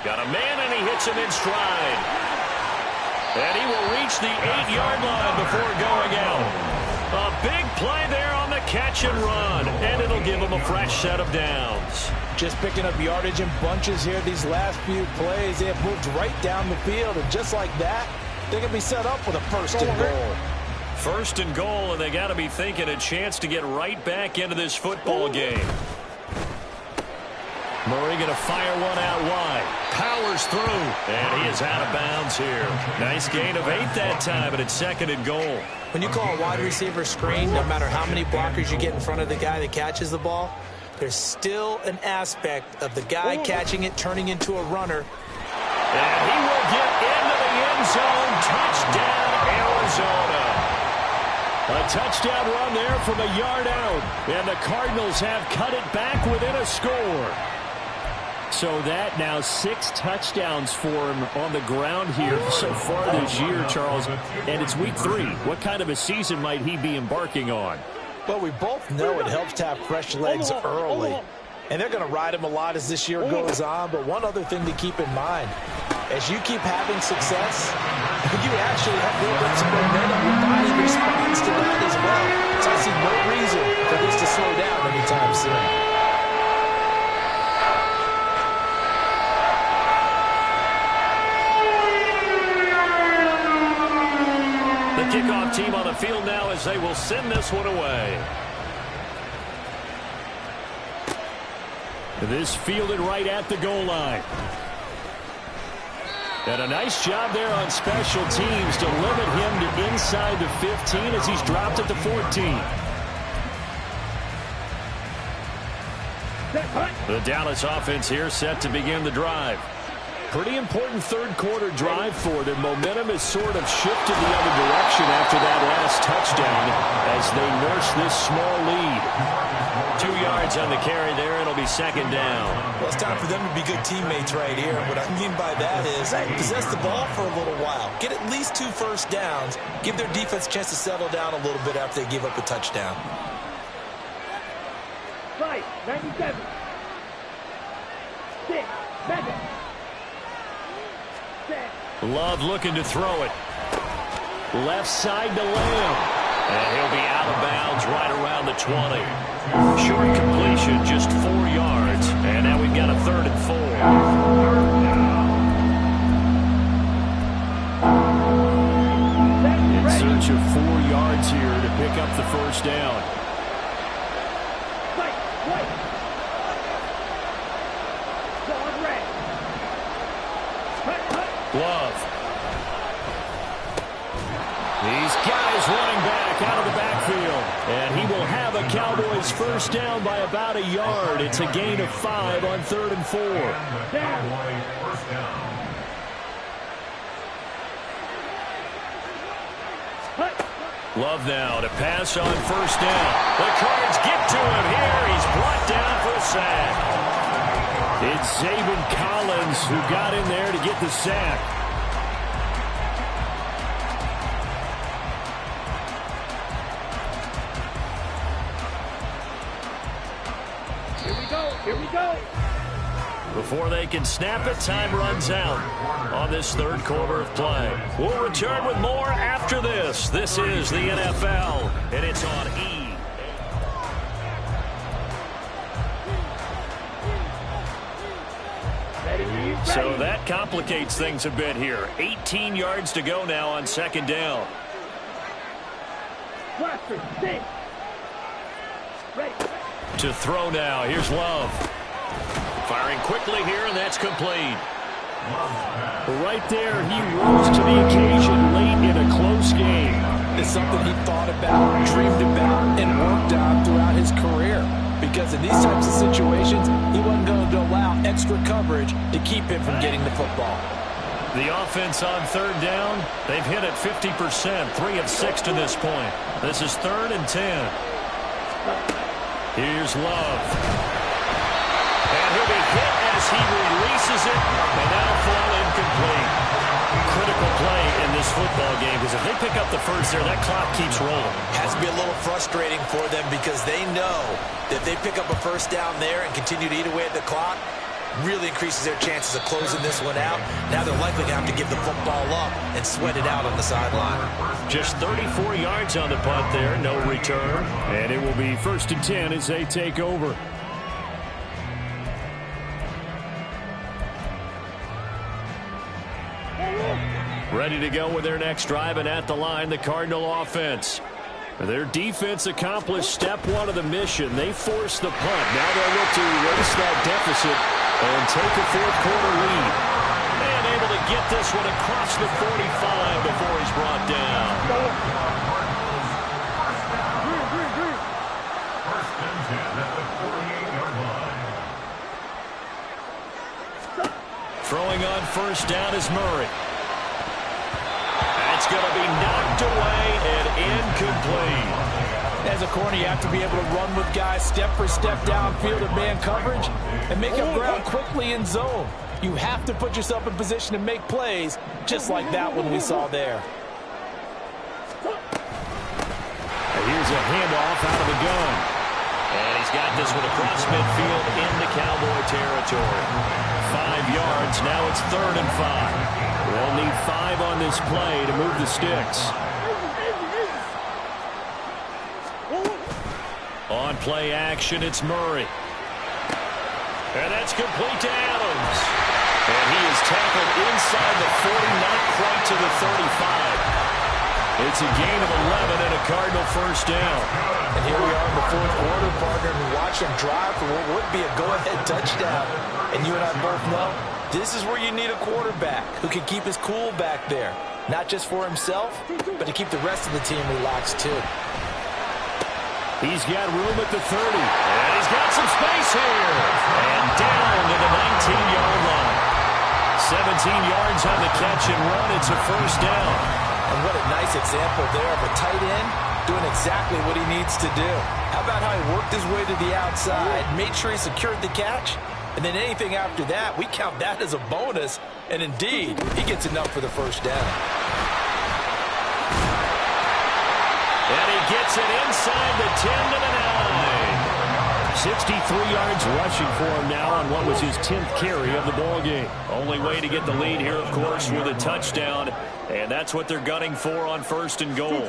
Got a man and he hits him in stride. And he will reach the 8-yard line before going out. A big play there on the catch and run. And it'll give him a fresh set of downs. Just picking up yardage in bunches here these last few plays. They have moved right down the field. And just like that, they can be set up with a 1st and goal. 1st and goal, and they got to be thinking a chance to get right back into this football game. Murray going to fire one out wide. Powers through. And he is out of bounds here. Nice gain of 8 that time, and it's 2nd and goal. When you call a wide receiver screen, no matter how many blockers you get in front of the guy that catches the ball, there's still an aspect of the guy catching it turning into a runner. And he will get into the end zone. Touchdown, Arizona. A touchdown run there from a yard out. And the Cardinals have cut it back within a score. So that now 6 touchdowns for him on the ground here so far this year, Charles. And it's week 3. What kind of a season might he be embarking on? Well, we both know it helps to have fresh legs early. And they're going to ride him a lot as this year goes on. But one other thing to keep in mind, as you keep having success, you actually have built up some momentum. Your body responds to that as well. So I see no reason for this to slow down anytime soon. The kickoff team on the field now as they will send this one away. This fielded right at the goal line. And a nice job there on special teams to limit him to inside the 15 as he's dropped it to 14. The Dallas offense here set to begin the drive. Pretty important third quarter drive for them. Momentum has sort of shifted the other direction after that last touchdown as they nurse this small lead. 2 yards on the carry there. It'll be 2nd down. Well, it's time for them to be good teammates right here. What I mean by that is possess the ball for a little while. Get at least 2 first downs. Give their defense a chance to settle down a little bit after they give up a touchdown. 97. 6. Back up. Love looking to throw it. Left side to Lamb. And he'll be out of bounds right around the 20. Short completion, just 4 yards. And now we've got a 3rd and 4. In search of 4 yards here to pick up the first down. Love. These guys running back out of the backfield. And he will have a Cowboys first down by about a yard. It's a gain of 5 on 3rd and 4. First down. Love now to pass on first down. The Cards get to him here. He's brought down for a sack. It's Zaven Collins who got in there to get the sack. Here we go. Before they can snap it, time runs out on this 3rd quarter of play. We'll return with more after this. This is the NFL, and it's on E! So that complicates things a bit here. 18 yards to go now on 2nd down. To throw now. Here's Love. Firing Firing quickly here, and that's complete. Right there, he rose to the occasion late in a close game. It's something he thought about, dreamed about, and worked on throughout his career. Because in these types of situations, he wasn't going to allow extra coverage to keep him from getting the football. The offense on third down, they've hit it 50%, 3 of 6 to this point. This is 3rd and 10. Here's Love. And he'll be hit as he releases it, and that'll fall incomplete. Critical play in this football game, because if they pick up the first there, that clock keeps rolling. Has to be a little frustrating for them because they know that if they pick up a first down there and continue to eat away at the clock, really increases their chances of closing this one out. Now they're likely going to have to give the football up and sweat it out on the sideline. Just 34 yards on the punt there, no return. And it will be 1st and 10 as they take over. Ready to go with their next drive, and at the line, the Cardinal offense. Their defense accomplished step 1 of the mission. They forced the punt. Now they'll look to erase that deficit and take a 4th quarter lead. And able to get this one across the 45 before he's brought down. First and 10 at the 48-yard line. Throwing on first down is Murray. That's going to be knocked away and incomplete. As a corner, you have to be able to run with guys step for step downfield in man coverage and make up ground quickly in zone. You have to put yourself in position to make plays, just like that one we saw there. Here's a handoff out of the gun. And he's got this one across midfield into Cowboy territory. 5 yards, now it's 3rd and 5. They'll need 5 on this play to move the sticks. On play action, it's Murray. And that's complete to Adams. And he is tackled inside the 40, not quite to the 35. It's a gain of 11 and a Cardinal first down. And here we are in the 4th quarter, partner, and watch him drive for what would be a go-ahead touchdown. And you and I both know this is where you need a quarterback who can keep his cool back there. Not just for himself, but to keep the rest of the team relaxed too. He's got room at the 30. And he's got some space here. And down to the 19-yard line. 17 yards on the catch and run. It's a first down. And what a nice example there of a tight end doing exactly what he needs to do. How about how he worked his way to the outside, made sure he secured the catch, and then anything after that, we count that as a bonus. And indeed, he gets enough for the first down. And he gets it inside the 10 to the 9. 63 yards rushing for him now on what was his 10th carry of the ballgame. Only way to get the lead here, of course, with a touchdown. And that's what they're gunning for on 1st and goal.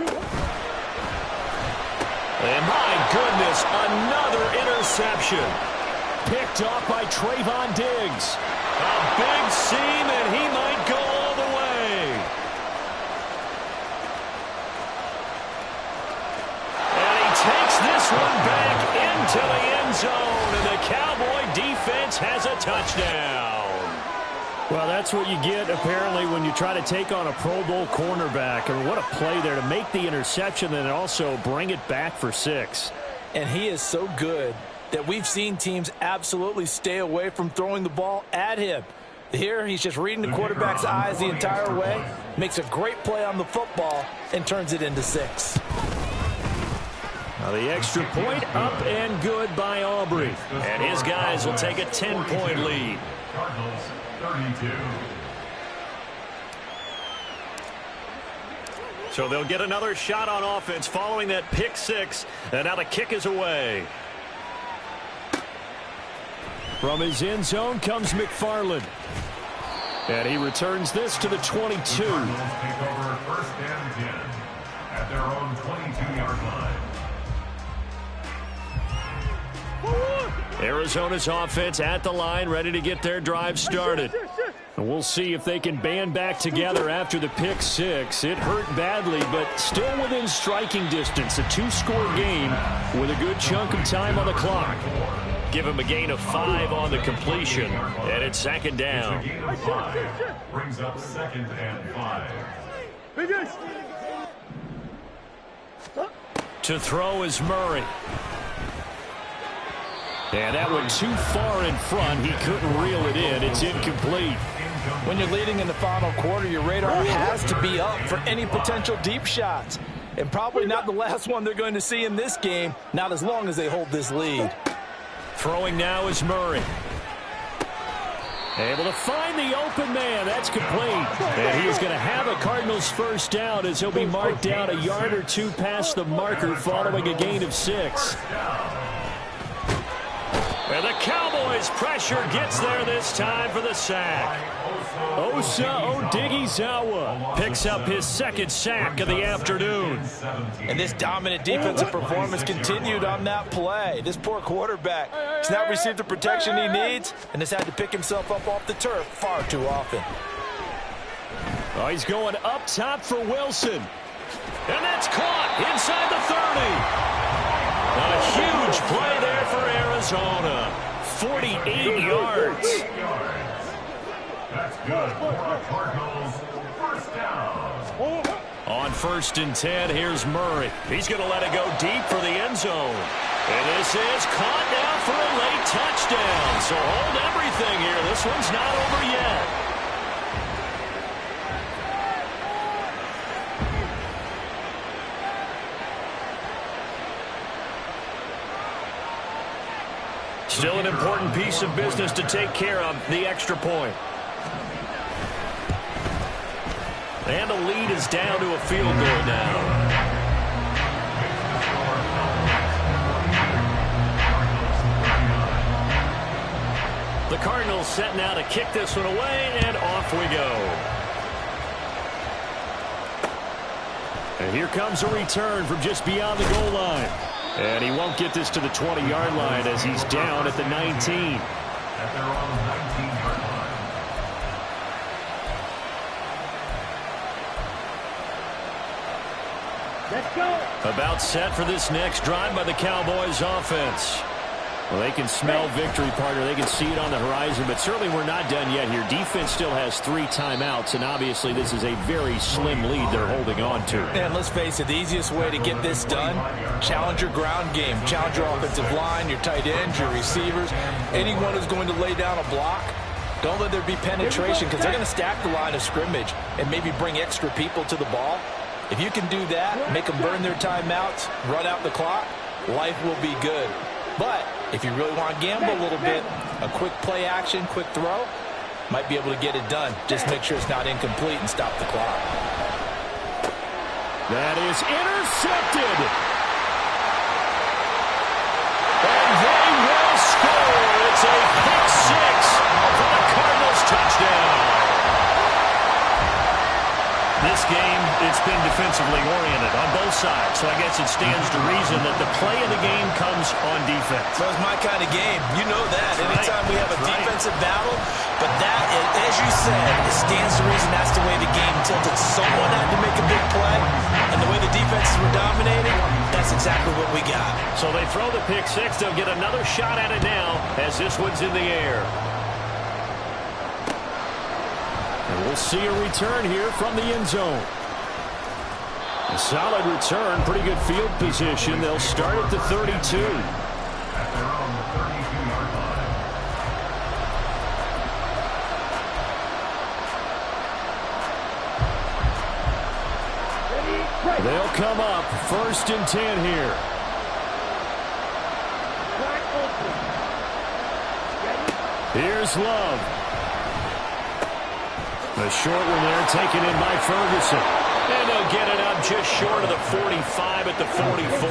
And my goodness, another interception. Picked off by Trayvon Diggs. A big seam, and he might go all the way. And he takes this one back into the end zone, and the Cowboy defense has a touchdown. Well, that's what you get, apparently, when you try to take on a Pro Bowl cornerback. I mean, what a play there to make the interception and also bring it back for 6. And he is so good that we've seen teams absolutely stay away from throwing the ball at him. Here, he's just reading the quarterback's eyes the entire way, makes a great play on the football, and turns it into 6. Now the extra point up and good by Aubrey. And his guys will take a 10-point lead. Cardinals 32. So they'll get another shot on offense following that pick 6. And now the kick is away. From his end zone comes McFarland. And he returns this to the 22. The Cardinals take over 1st and 10 at their own 22-yard line. Arizona's offense at the line, ready to get their drive started. And we'll see if they can band back together after the pick 6. It hurt badly, but still within striking distance. A 2-score game with a good chunk of time on the clock. Give him a gain of 5 on the completion, and it's second down. Brings up 2nd and 5. To throw is Murray. And that went too far in front. He couldn't reel it in. It's incomplete. When you're leading in the final quarter, your radar has to be up for any potential deep shots. And probably not the last one they're going to see in this game, not as long as they hold this lead. Throwing now is Murray. Able to find the open man. That's complete. And he is going to have a Cardinals first down as he'll be marked down a yard or two past the marker following a gain of 6. And the Cowboys' pressure gets there this time for the sack. Osa Odighizuwa picks up his second sack of the afternoon. And this dominant defensive performance continued on that play. This poor quarterback has not received the protection he needs and has had to pick himself up off the turf far too often. Oh, he's going up top for Wilson. And that's caught inside the 30. A huge play there for Arizona. 48 yards. That's good for Cardinals. First down. On 1st and 10, here's Murray. He's going to let it go deep for the end zone. And this is caught now for a late touchdown. So hold everything here. This one's not over yet. Still an important piece of business to take care of, the extra point. And the lead is down to a field goal now. The Cardinals setting out to kick this one away, and off we go. And here comes a return from just beyond the goal line. And he won't get this to the 20-yard line as he's down at the 19. At their own 19-yard line. Let's go. About set for this next drive by the Cowboys offense. Well, they can smell victory, partner. They can see it on the horizon, but certainly we're not done yet here. Defense still has 3 timeouts, and obviously this is a very slim lead they're holding on to. And let's face it, the easiest way to get this done, challenge your ground game. Challenge your offensive line, your tight ends, your receivers, anyone who's going to lay down a block. Don't let there be penetration because they're going to stack the line of scrimmage and maybe bring extra people to the ball. If you can do that, make them burn their timeouts, run out the clock, life will be good. But if you really want to gamble a little bit, a quick play action, quick throw, might be able to get it done. Just make sure it's not incomplete and stop the clock. That is intercepted. And they will score. It's a pick 6 for the Cardinals touchdown. This game, it's been defensively oriented on both sides, so I guess it stands to reason that the play of the game comes on defense. So it's my kind of game. You know that. Anytime we have a defensive battle, but that, as you said, it stands to reason that's the way the game tilted. Someone had to make a big play, and the way the defenses were dominating, that's exactly what we got. So they throw the pick 6. They'll get another shot at it now as this one's in the air. And we'll see a return here from the end zone. A solid return, pretty good field position. They'll start at the 32. At their own 32-yard line. They'll come up 1st and 10 here. Here's Love. The short one there taken in by Ferguson. And they'll get it up just short of the 45 at the 44.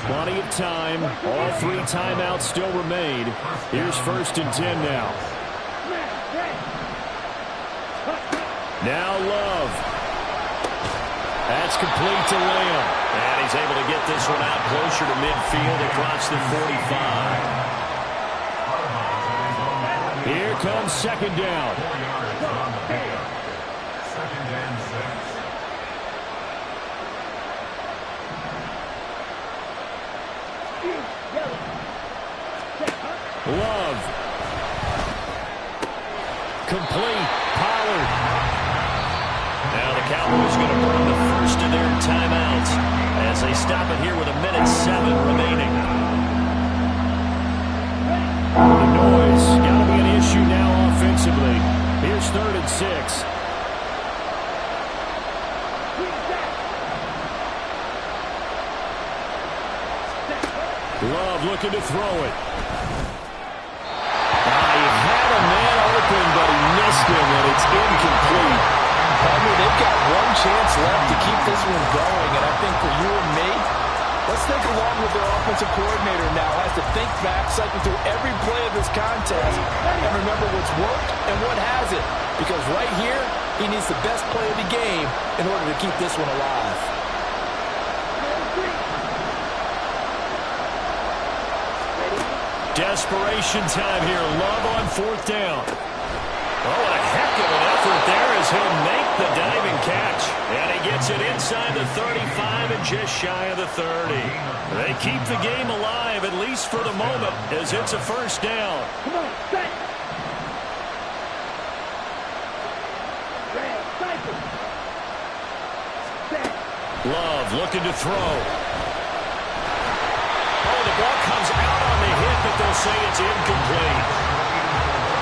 Plenty of time. All 3 timeouts still remain. Here's 1st and 10 now. Now Love. That's complete to Lamb. And he's able to get this one out closer to midfield across the 45. Here comes 2nd down. 2nd and 6. Love. Complete. Pollard. Now the Cowboys going to burn the first of their timeouts as they stop it here with 1:07 remaining. The noise got to be an issue now offensively. Here's 3rd and 6. Love looking to throw it. He had a man open, but he missed him, and it's incomplete. They've got one chance left to keep this one going, and I think for you and me, let's think along with their offensive coordinator now. Has to think back, cycle through every play of this contest, and remember what's worked and what hasn't. Because right here, he needs the best play of the game in order to keep this one alive. Desperation time here. Love on 4th down. Oh, what a heck of an effort there as he'll make the diving catch. And he gets it inside the 35 and just shy of the 30. They keep the game alive, at least for the moment, as it's a 1st down. Come on, set. Love looking to throw. Oh, the ball comes out on the hit, but they'll say it's incomplete.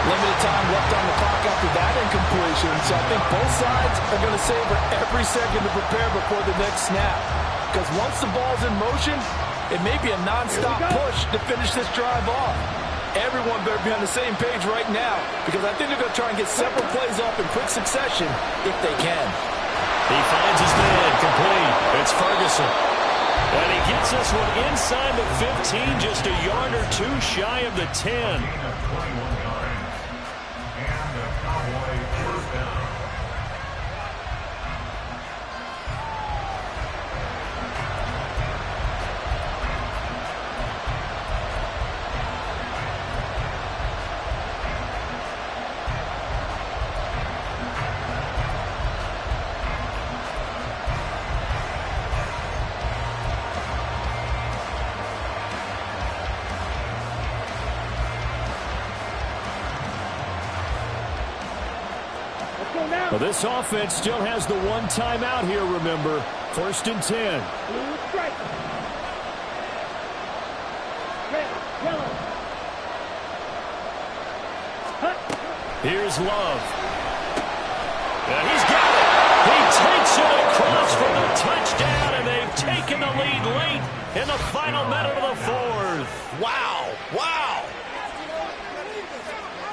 Limited time left on the clock after that incompletion, so I think both sides are going to savor every second to prepare before the next snap. Because once the ball's in motion, it may be a non-stop push to finish this drive off. Everyone better be on the same page right now, because I think they're going to try and get several plays off in quick succession if they can. He finds his man, complete. It's Ferguson. And he gets this one inside the 15, just a yard or two shy of the 10. Well, this offense still has the one timeout here, remember. 1st and 10. Here's Love. And he's got it. He takes it across for the touchdown, and they've taken the lead late in the final minute of the 4th. Wow. Wow.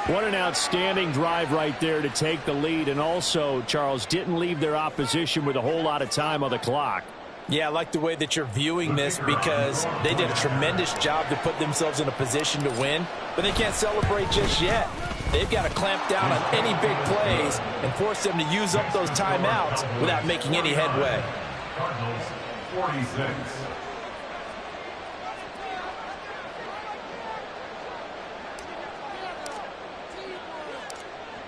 What an outstanding drive right there to take the lead. And also, Charles, didn't leave their opposition with a whole lot of time on the clock. Yeah, I like the way that you're viewing this because they did a tremendous job to put themselves in a position to win, but they can't celebrate just yet. They've got to clamp down on any big plays and force them to use up those timeouts without making any headway. Cardinals 46.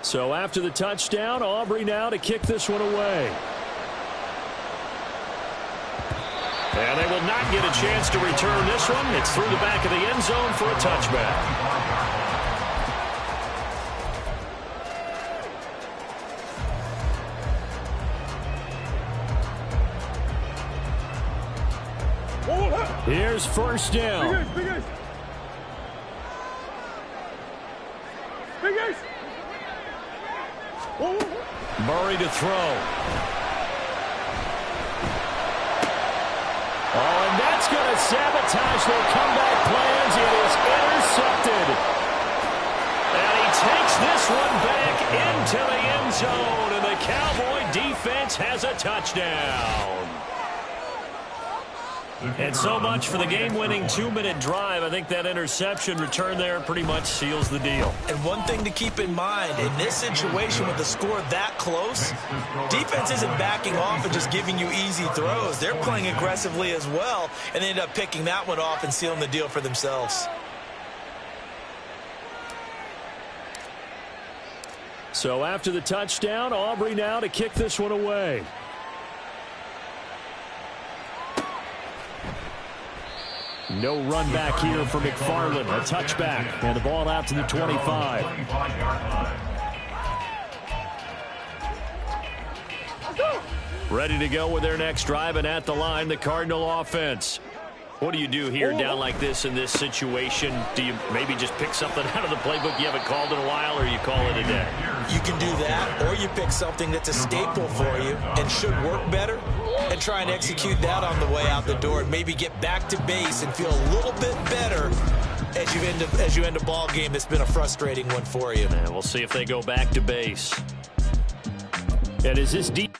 So after the touchdown, Aubrey now to kick this one away. And they will not get a chance to return this one. It's through the back of the end zone for a touchback. Here's 1st down. Murray to throw. Oh, and that's going to sabotage their comeback plans. It is intercepted. And he takes this one back into the end zone, and the Cowboy defense has a touchdown. And so much for the game-winning 2-minute drive. I think that interception return there pretty much seals the deal. And one thing to keep in mind, in this situation with the score that close, defense isn't backing off and just giving you easy throws. They're playing aggressively as well, and they end up picking that one off and sealing the deal for themselves. So after the touchdown, Aubrey now to kick this one away. No run back here for McFarland. A touchback. And the ball out to the 25. Ready to go with their next drive, and at the line, the Cardinal offense. What do you do here down like this in this situation? Do you maybe just pick something out of the playbook you haven't called in a while, or you call it a day? You can do that, or you pick something that's a staple for you and should work better and try and execute that on the way out the door and maybe get back to base and feel a little bit better as you end a ball game that's been a frustrating one for you. And we'll see if they go back to base. And is this deep?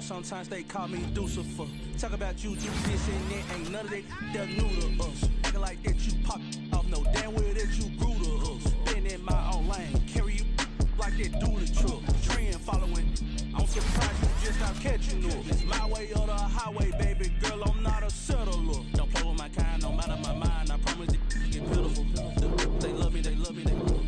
Sometimes they call me Lucifer. Talk about you do this and that, ain't none of that they're new to us. Acting like that you pop off, no damn well that you grew to us. Been in my own lane, carry you like that do the truck. Trend following, I'm surprised you just not catching up. It's my way or the highway, baby girl, I'm not a settler. Don't play with my kind, no matter my mind, I promise it get pitiful. They love me,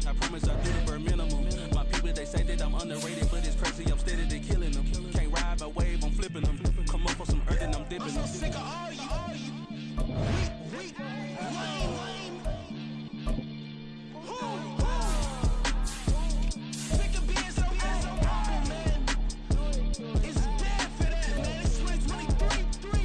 I promise I do the bare minimum. My people, they say that I'm underrated, but it's crazy, I'm steady, they killing them. Can't ride my wave, I'm flipping them. Come up for some earth and I'm dipping them. I'm so sick of all you. Weak, lame. Sick of being so humble, man. It's dead for that, man. It's 2023.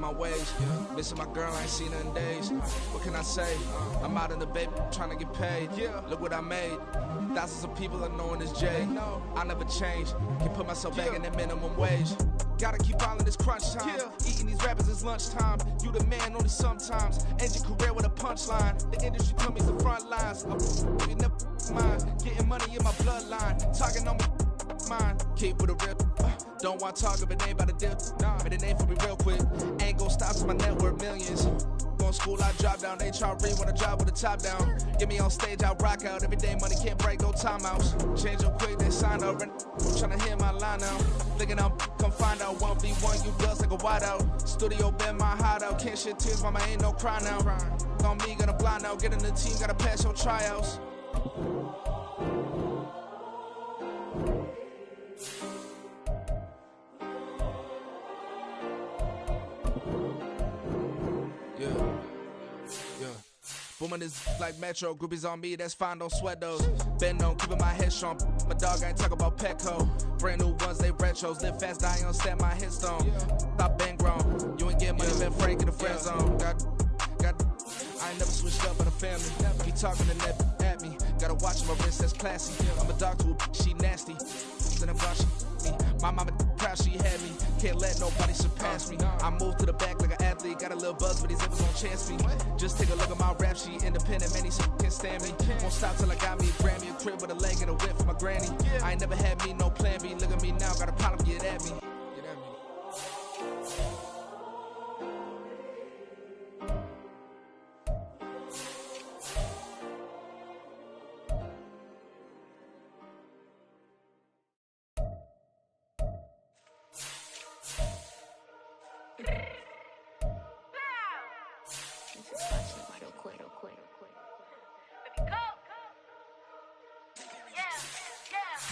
my ways. Missing my girl, I ain't seen her in days. What can I say? I'm out in the baby, trying to get paid. Look what I made. Thousands of people are knowing this Jay. I never change. Can put myself back in that minimum wage. Gotta keep all in this crunch time. Eating these rappers is lunchtime. You the man only sometimes. End your career with a punchline. The industry put me to the front lines. You never mind. Getting money in my bloodline. Talking on me. Mine. Keep with a real. Don't want to talk if it ain't about a deal. But it ain't for me real quick. Ain't gon' stop till my net worth millions. Going school, I drop down. They try to read when I drop with the top down. Get me on stage, I rock out. Every day money can't break, go timeouts. Change up quick, they sign up. Tryna hear my line now. Thinking I'm come find out 1v1, you dust like a wideout. Studio been my hideout. Can't shed tears, mama ain't no cry now. On me, gonna blind out. Get in the team, gotta pass your tryouts. Booming this like Metro, groupies on me, that's fine, don't sweat those. Been on, keeping my head strong. My dog ain't talk about Petco. Brand new ones, they retros. Live fast, die on set, my headstone. Stop been grown. You ain't get money, been Frank in the friend zone. I ain't never switched up for the family. Be talking to that at me. Gotta watch my wrist, that's classy. I'm a dog to a she nasty. Then I'm she me. My mama proud she had me. Can't let nobody surpass me. I moved to the back like an athlete. Got a little buzz, but these niggas won't chance me. Just take a look at my rap sheet. Independent, man, these can't stand me. Won't stop till I got me a Grammy, a crib with a leg and a whip for my granny. I ain't never had me no plan B. Look at me now, got a problem, get at me.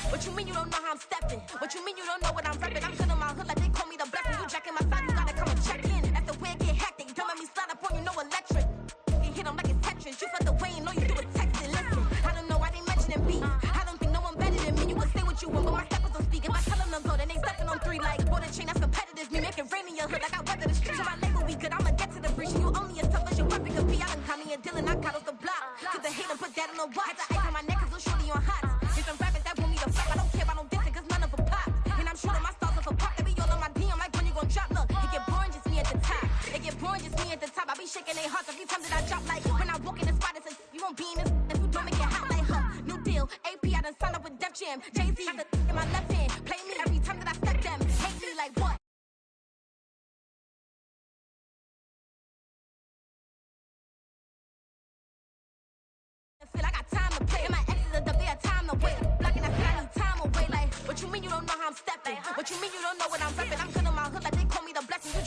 What you mean you don't know how I'm stepping? What you mean you don't know what I'm repping? I'm good in my hood like they call me the blessing. You jacking my side, you gotta come and check in. After where get hectic, don't let me slide up on you, no electric. You hit them like it's Tetris. You felt the way and know you do a texting. Listen, I don't know why they mentioning beef. I don't think no one better than me. You can say what you want, but my steppers don't speak. If I tell them to go, then they stepping on 3 like border chain. That's competitive. Me making rain in your hood like I weather the streets. So my label we good, I'ma get to the breach. You only as tough as your weapon could be. I done call me a Dylan, I cut off the block. Cause the hate and put that on the watch. The ice on my neck is little shorty on hot. Here's some rappers that want me to fuck. I don't care about no dissing cause none of them pop. And I'm shooting my stars off a pop. They be all on my DM like when you gon' drop. Look, it get boring just me at the top. It get boring just me at the top. I be shaking their hearts every time that I drop. Like when I walk in the spot, it says you won't be in this. If you don't make it hot like new deal. AP, I done signed up with Def Jam. Jay-Z got the in my left hand. Play me every time that I step them. Hate me like what? Feel I got time to play. And my exes are up there, time to wait. Blocking that I need time away. Like, what you mean you don't know how I'm stepping? What you mean you don't know what I'm repping? I'm good in my hood like they call me the blessing. You